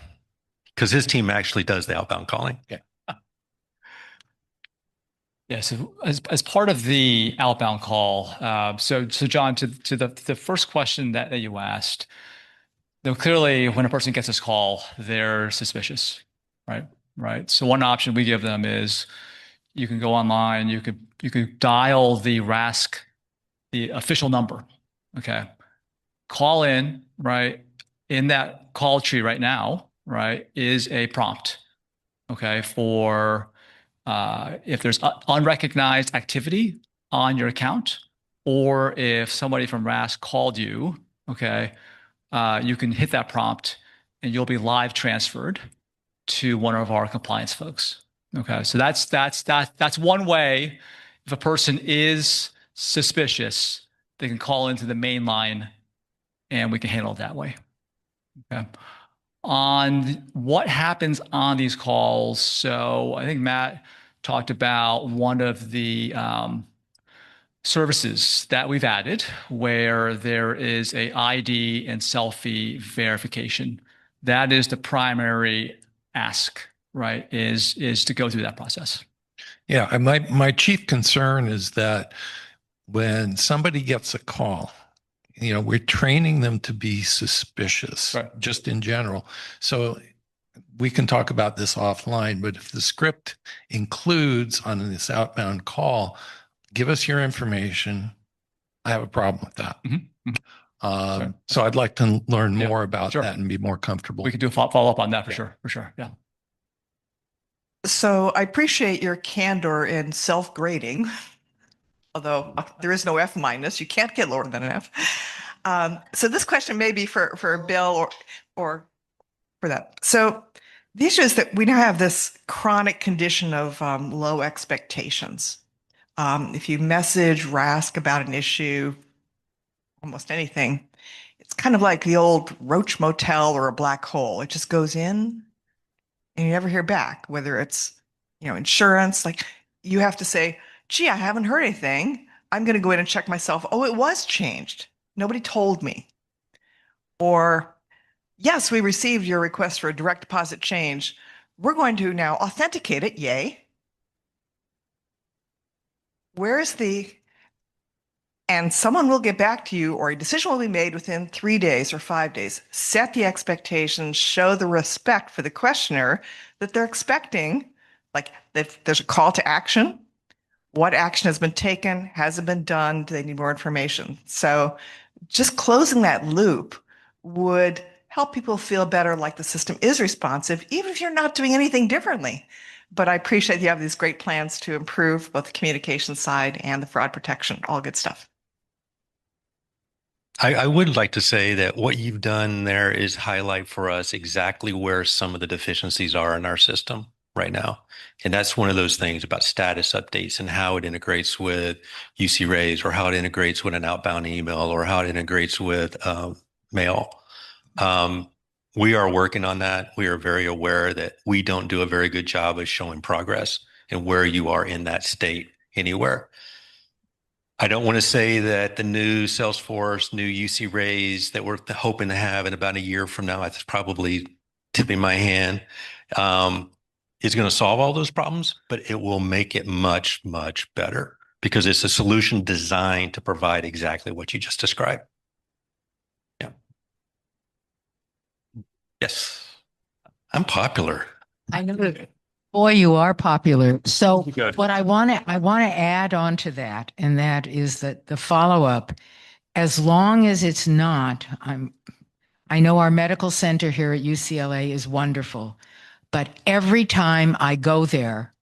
because his team actually does the outbound calling. Okay. Yeah, so as part of the outbound call, so John, to the first question that you asked, though clearly when a person gets this call, they're suspicious, right? Right. So one option we give them is you can go online, you could dial the RASC, the official number. Okay. Call in, right? In that call tree right now, right, is a prompt. Okay, for if there's unrecognized activity on your account, or if somebody from RASC called you, okay, you can hit that prompt and you'll be live transferred to one of our compliance folks. Okay, so that's one way. If a person is suspicious, they can call into the main line and we can handle it that way. Okay. On what happens on these calls, so I think Matt talked about one of the services that we've added where there is a ID and selfie verification. That is the primary ask, right? Is to go through that process. Yeah, and my chief concern is that when somebody gets a call, we're training them to be suspicious, right, just in general. So we can talk about this offline, but if the script includes on this outbound call, give us your information, I have a problem with that. Mm-hmm. Sure. So I'd like to learn more about that and be more comfortable. We could do a follow up on that for sure. For sure. Yeah. So I appreciate your candor in self-grading, although there is no F minus. You can't get lower than an F. So this question may be for Bill or for that. So the issue is that we now have this chronic condition of low expectations. If you message RASC about an issue, almost anything, it's kind of like the old Roach Motel or a black hole. It just goes in and you never hear back, whether it's, insurance, like you have to say, gee, I haven't heard anything. I'm going to go in and check myself. Oh, it was changed. Nobody told me. Or, yes, we received your request for a direct deposit change. We're going to now authenticate it. Yay. Where's the, and someone will get back to you, or a decision will be made within 3 days or 5 days. Set the expectations, show the respect for the questioner that they're expecting, like if there's a call to action. What action has been taken? Has it been done? Do they need more information? So just closing that loop would help people feel better, like the system is responsive, even if you're not doing anything differently. But I appreciate you have these great plans to improve both the communication side and the fraud protection, all good stuff. I would like to say that what you've done there is highlight for us exactly where some of the deficiencies are in our system right now. And that's one of those things about status updates and how it integrates with UC Rays, or how it integrates with an outbound email, or how it integrates with mail. We are working on that. We are very aware that we don't do a very good job of showing progress and where you are in that state anywhere. I don't want to say that the new Salesforce, new UC Rays that we're hoping to have in about a year from now, that's probably tipping my hand, is going to solve all those problems, but it will make it much, much better because it's a solution designed to provide exactly what you just described. Yeah. Yes. I'm popular. I know. Boy, you are popular. So Good. what I want to add on to that, and that is that the follow-up, as long as it's not, I know our medical center here at UCLA is wonderful, but every time I go there,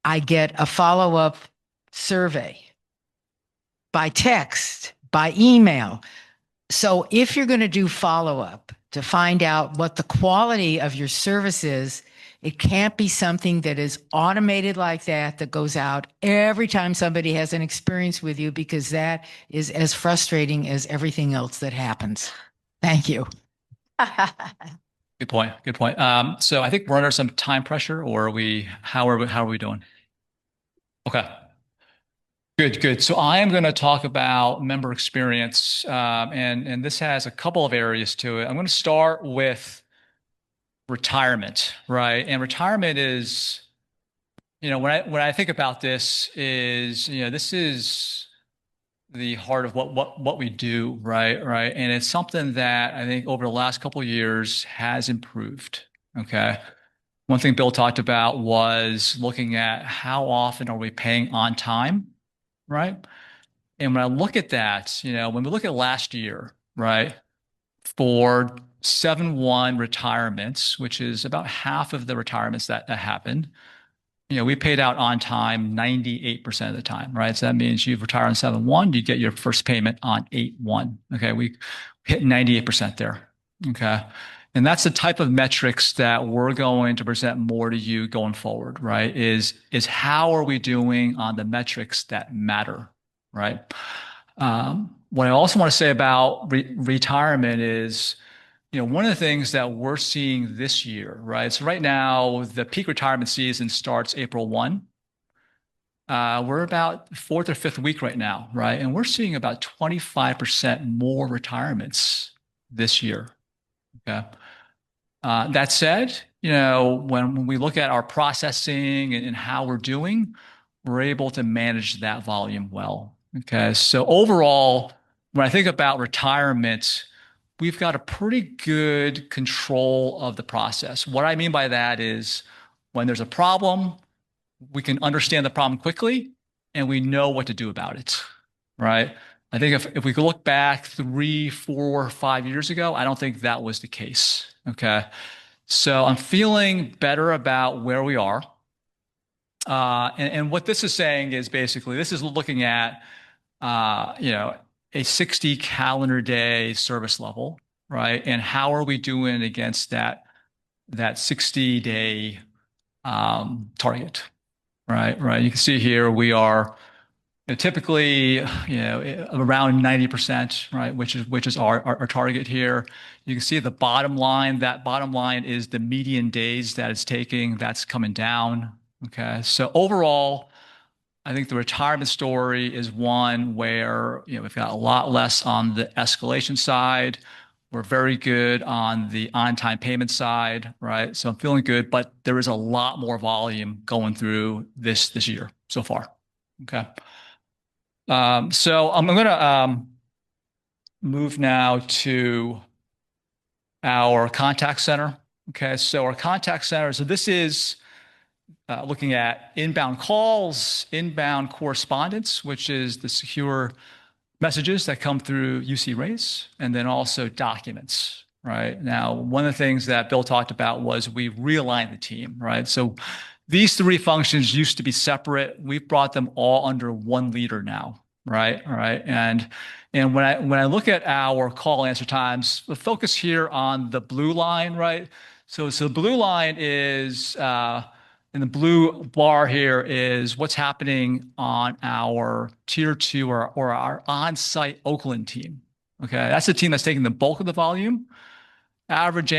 I get a follow-up survey by text, by email. So if you're going to do follow-up to find out what the quality of your service is, it can't be something that is automated like that goes out every time somebody has an experience with you, because that is as frustrating as everything else that happens. Thank you. Good point. Good point. So I think we're under some time pressure, or how are we doing? Okay. Good. So I am going to talk about member experience, and this has a couple of areas to it. I'm going to start with retirement, right? And retirement is, when I think about this is, this is the heart of what we do, right? And it's something that I think over the last couple of years has improved. Okay. One thing Bill talked about was looking at how often are we paying on time, right? And when I look at that, when we look at last year, right, for 7/1 retirements, which is about half of the retirements that happened, we paid out on time 98% of the time, right? So that means you retire on 7/1, you get your first payment on 8/1. Okay, we hit 98% there. Okay, and that's the type of metrics that we're going to present more to you going forward, right? Is how are we doing on the metrics that matter, right? What I also want to say about retirement is, one of the things that we're seeing this year, right? So right now, the peak retirement season starts April 1. We're about fourth or fifth week right now, right? And we're seeing about 25% more retirements this year. Okay. That said, when we look at our processing and how we're doing, we're able to manage that volume well. Okay. So overall, when I think about retirement, we've got a pretty good control of the process. What I mean by that is when there's a problem, we can understand the problem quickly and we know what to do about it, right? I think if we could look back 3, 4, 5 years ago, I don't think that was the case, okay? So I'm feeling better about where we are. And what this is saying is basically, this is looking at, a 60 calendar day service level, right? And how are we doing against that 60-day target, right? You can see here we are typically, around 90%, right? Which is our target here. You can see the bottom line. That bottom line is the median days that it's taking. That's coming down. Okay, so overall, I think the retirement story is one where, we've got a lot less on the escalation side. We're very good on the on-time payment side, right? So I'm feeling good, but there is a lot more volume going through this year so far. Okay. So I'm going to move now to our contact center. Okay. So our contact center, so this is looking at inbound calls, inbound correspondence, which is the secure messages that come through UC Race, and then also documents, right? Now, one of the things that Bill talked about was we realigned the team, right? So these three functions used to be separate. We've brought them all under one leader now, right? All right. And when I look at our call answer times, the focus here on the blue line, right? So the blue line is and the blue bar here is what's happening on our tier 2 or our on-site Oakland team. Okay, that's the team that's taking the bulk of the volume. Average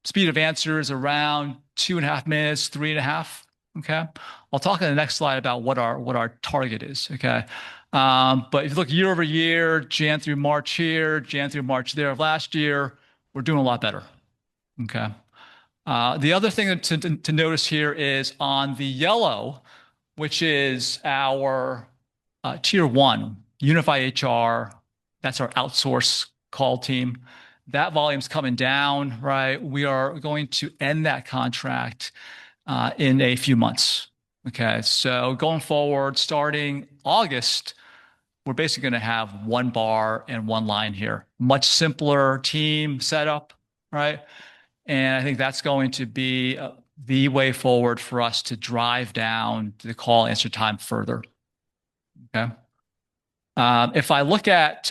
speed of answer is around 2.5 minutes, 3.5. Okay, I'll talk in the next slide about what our target is. Okay, but if you look year over year, Jan through March here, Jan through March there of last year, we're doing a lot better. Okay. The other thing to notice here is on the yellow, which is our tier 1, Unify HR, that's our outsource call team. That volume's coming down, right? We are going to end that contract in a few months. Okay, so going forward, starting August, we're basically going to have one bar and one line here. Much simpler team setup, right? And I think that's going to be the way forward for us to drive down the call answer time further. Okay. If I look at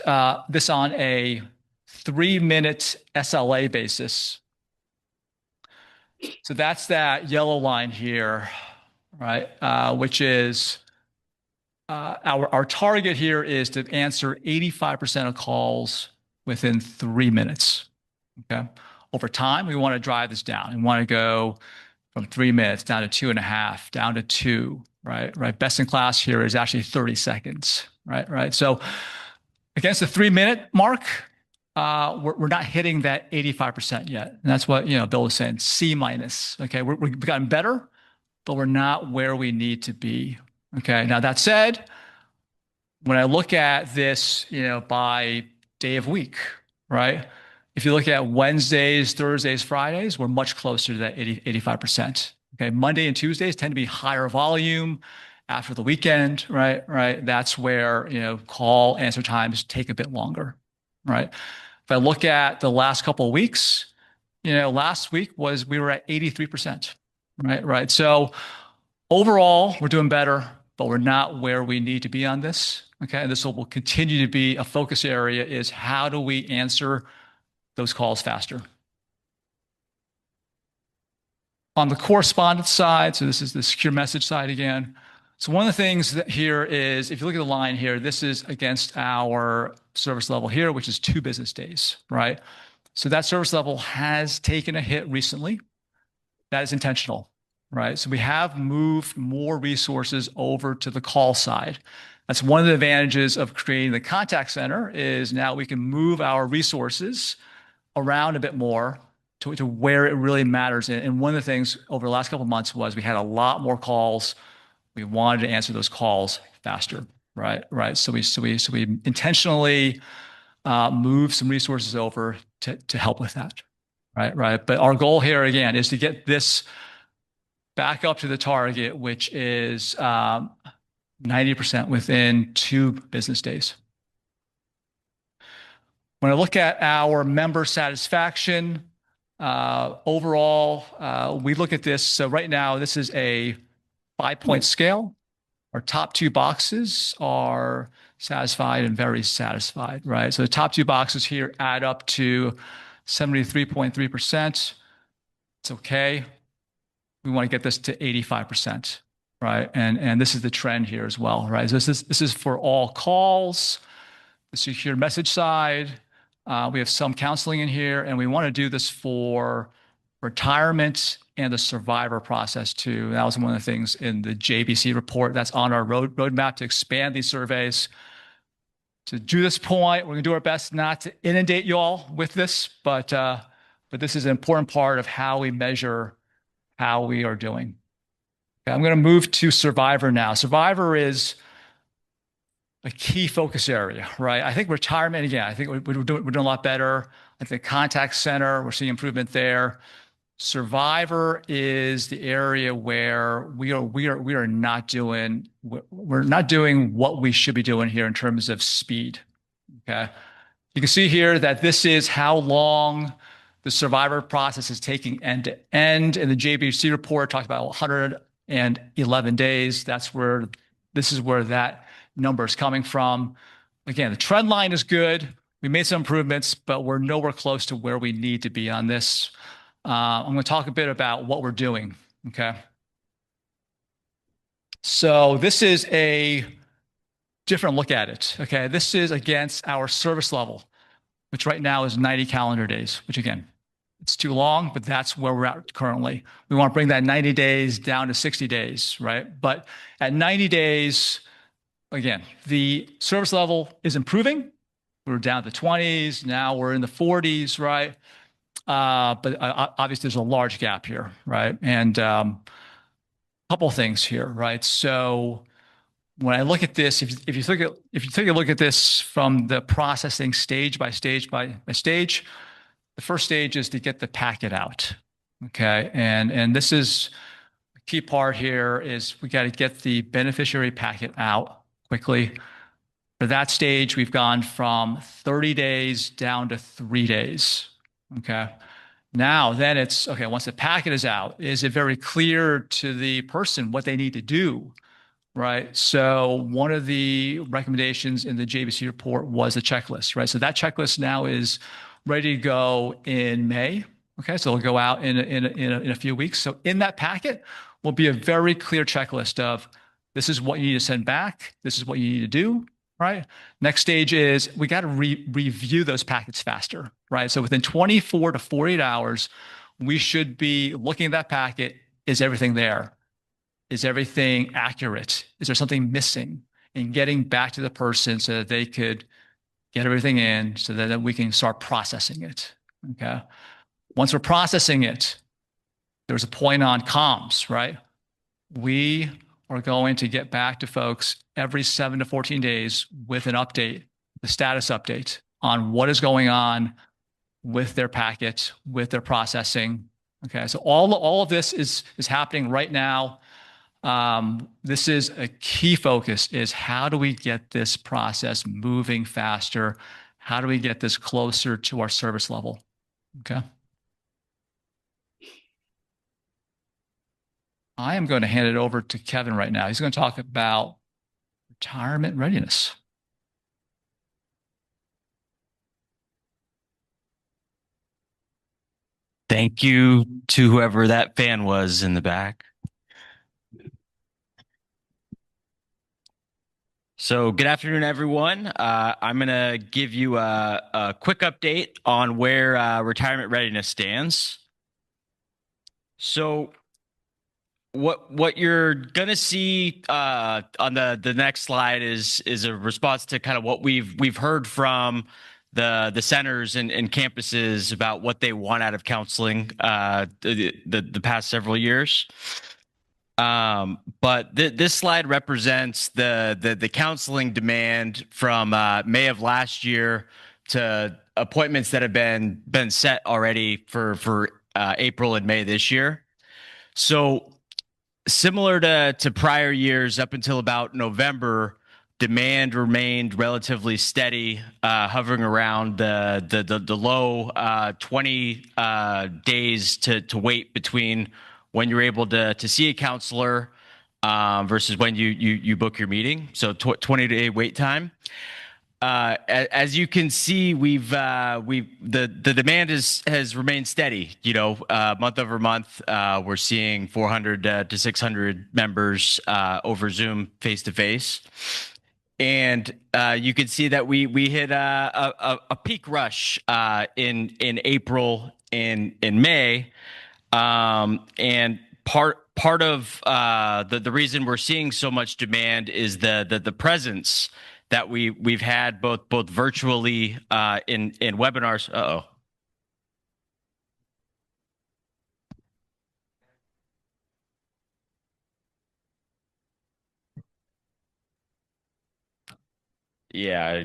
this on a 3-minute SLA basis, so that's that yellow line here, right? Which is our target here is to answer 85% of calls within 3 minutes. Okay. Over time, we want to drive this down. We want to go from 3 minutes down to 2.5, down to 2, right? Right. Best in class here is actually 30 seconds, right? Right. So against the 3-minute mark, we're not hitting that 85% yet. And that's what, Bill was saying, C minus. Okay. We've gotten better, but we're not where we need to be. Okay. Now that said, when I look at this, by day of week, right? If you look at Wednesdays, Thursdays, Fridays, we're much closer to that 85%. Okay, Monday and Tuesdays tend to be higher volume after the weekend, right? Right. That's where, call answer times take a bit longer, right? If I look at the last couple of weeks, last week we were at 83%, right? Right. So overall, we're doing better, but we're not where we need to be on this. Okay, and this will continue to be a focus area is how do we answer those calls faster. On the correspondence side, so this is the secure message side again. So one of the things that here is, if you look at the line here, this is against our service level here, which is 2 business days, right? So that service level has taken a hit recently. That is intentional, right? So we have moved more resources over to the call side. That's one of the advantages of creating the contact center is now we can move our resources around a bit more to where it really matters. And one of the things over the last couple of months was we had a lot more calls. We wanted to answer those calls faster, right? Right. So we intentionally moved some resources over to help with that, right? Right. But our goal here again is to get this back up to the target, which is 90% within 2 business days. When I look at our member satisfaction, overall, we look at this. So right now, this is a 5-point scale. Our top 2 boxes are satisfied and very satisfied, right? So the top 2 boxes here add up to 73.3%. It's okay. We want to get this to 85%, right? And this is the trend here as well, right? So this is for all calls, the secure message side. We have some counseling in here, and we want to do this for retirement and the survivor process too. That was one of the things in the JBC report that's on our roadmap to expand these surveys. To do this point, we're going to do our best not to inundate you all with this, but this is an important part of how we measure how we are doing. Okay, I'm going to move to survivor now. Survivor is a key focus area, right? I think retirement, again, I think we're doing a lot better. I think contact center, we're seeing improvement there. Survivor is the area where we are not doing what we should be doing here in terms of speed. Okay, you can see here that this is how long the survivor process is taking end to end. And the JBC report talked about 111 days. This is where that number is coming from. Again, the trend line is good. We made some improvements, but we're nowhere close to where we need to be on this. I'm going to talk a bit about what we're doing. Okay. So this is a different look at it. Okay. This is against our service level, which right now is 90 calendar days, which again, it's too long, but that's where we're at currently. We want to bring that 90 days down to 60 days, right? But at 90 days, again, the service level is improving. We're down to the 20s. Now we're in the 40s, right? But obviously there's a large gap here, right? And a couple of things here, right? So when I look at this, if you take a look at this from the processing stage by stage by stage, the first stage is to get the packet out, okay? And this is the key part here is we got to get the beneficiary packet out quickly. For that stage, we've gone from 30 days down to 3 days. Okay. Now, then it's okay. Once the packet is out, is it very clear to the person what they need to do? Right. So one of the recommendations in the JBC report was a checklist, right? So that checklist now is ready to go in May. Okay. So it'll go out in a few weeks. So in that packet will be a very clear checklist of this is what you need to send back. This is what you need to do. Right. Next stage is we got to review those packets faster. Right. So within 24 to 48 hours, we should be looking at that packet. Is everything there? Is everything accurate? Is there something missing? And getting back to the person so that they could get everything in so that we can start processing it. Okay. Once we're processing it, there's a point on comms, right? We are going to get back to folks every 7 to 14 days with an update, the status update on what is going on with their packet, with their processing. Okay, so all of this is happening right now. This is a key focus is how do we get this process moving faster? How do we get this closer to our service level? Okay. I am going to hand it over to Kevin right now. He's going to talk about retirement readiness. Thank you to whoever that fan was in the back. So good afternoon, everyone. I'm going to give you a quick update on where retirement readiness stands. So what you're going to see on the next slide is a response to kind of what we've heard from the centers and campuses about what they want out of counseling the past several years. But this slide represents the counseling demand from May of last year to appointments that have been set already for April and May this year. So similar to prior years, up until about November, demand remained relatively steady, hovering around the low 20 days to wait between when you're able to see a counselor versus when you book your meeting. So 20-day wait time. As you can see, the demand has remained steady. You know, month over month, we're seeing 400 to 600 members over Zoom face to face, and you can see that we hit a peak rush in April and in May. And part of the reason we're seeing so much demand is the presence that we've had both virtually in webinars. Uh-oh. Yeah.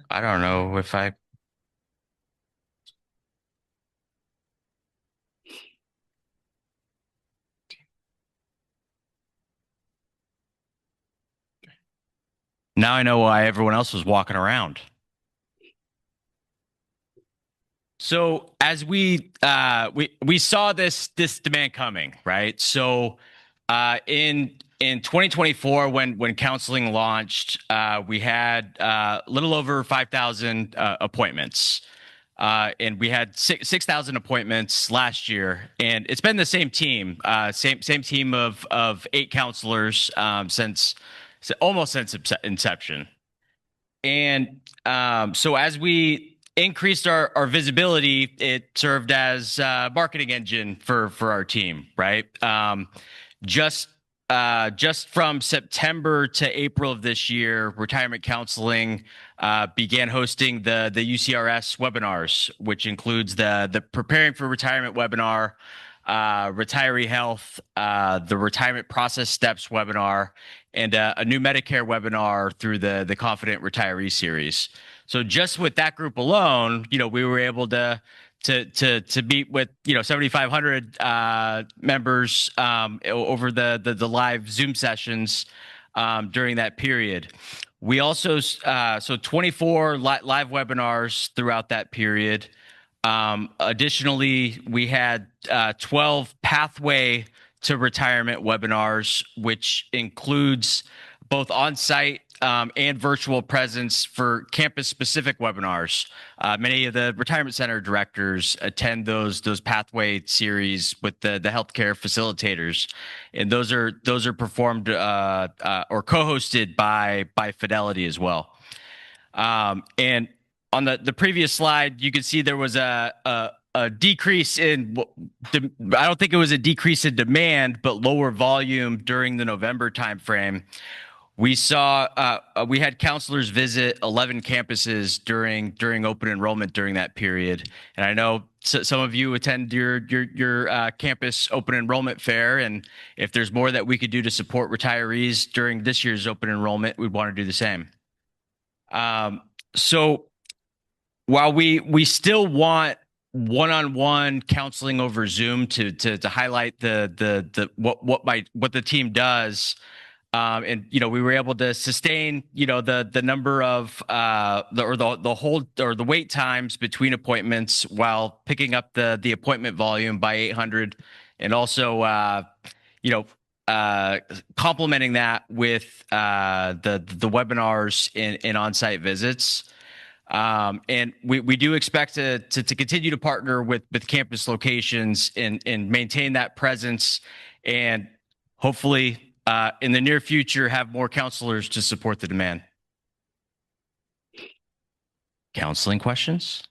I don't know if I. Now I know why everyone else was walking around. So as we saw this demand coming, right? So in 2024, when counseling launched, we had a little over 5,000 appointments. And we had 6,000 appointments last year, and it's been the same team, same team of 8 counselors since inception. And so as we increased our visibility, it served as a marketing engine for our team, right? Just from September to April of this year, Retirement Counseling began hosting the UCRS webinars, which includes the Preparing for Retirement webinar, Retiree Health, the Retirement Process Steps webinar, and a new Medicare webinar through the Confident Retiree series. So just with that group alone, we were able to meet with 7,500 members over the live Zoom sessions during that period. We also so 24 live webinars throughout that period. Additionally, we had 12 pathway to retirement webinars, which includes both on-site and virtual presence for campus-specific webinars. Many of the retirement center directors attend those pathway series with the healthcare facilitators, and those are performed or co-hosted by Fidelity as well. And on the previous slide, you can see there was a decrease in, I don't think it was a decrease in demand, but lower volume during the November timeframe. We saw we had counselors visit 11 campuses during open enrollment during that period, and I know some of you attend your campus open enrollment fair. And if there's more that we could do to support retirees during this year's open enrollment, we'd want to do the same. So while we still want one-on-one counseling over Zoom to highlight what the team does. And we were able to sustain the number of the wait times between appointments while picking up the appointment volume by 800, and also complementing that with the webinars and on-site visits. And we do expect to continue to partner with campus locations and maintain that presence, and hopefully in the near future have more counselors to support the demand. Counseling questions?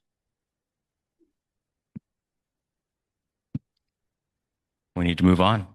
We need to move on.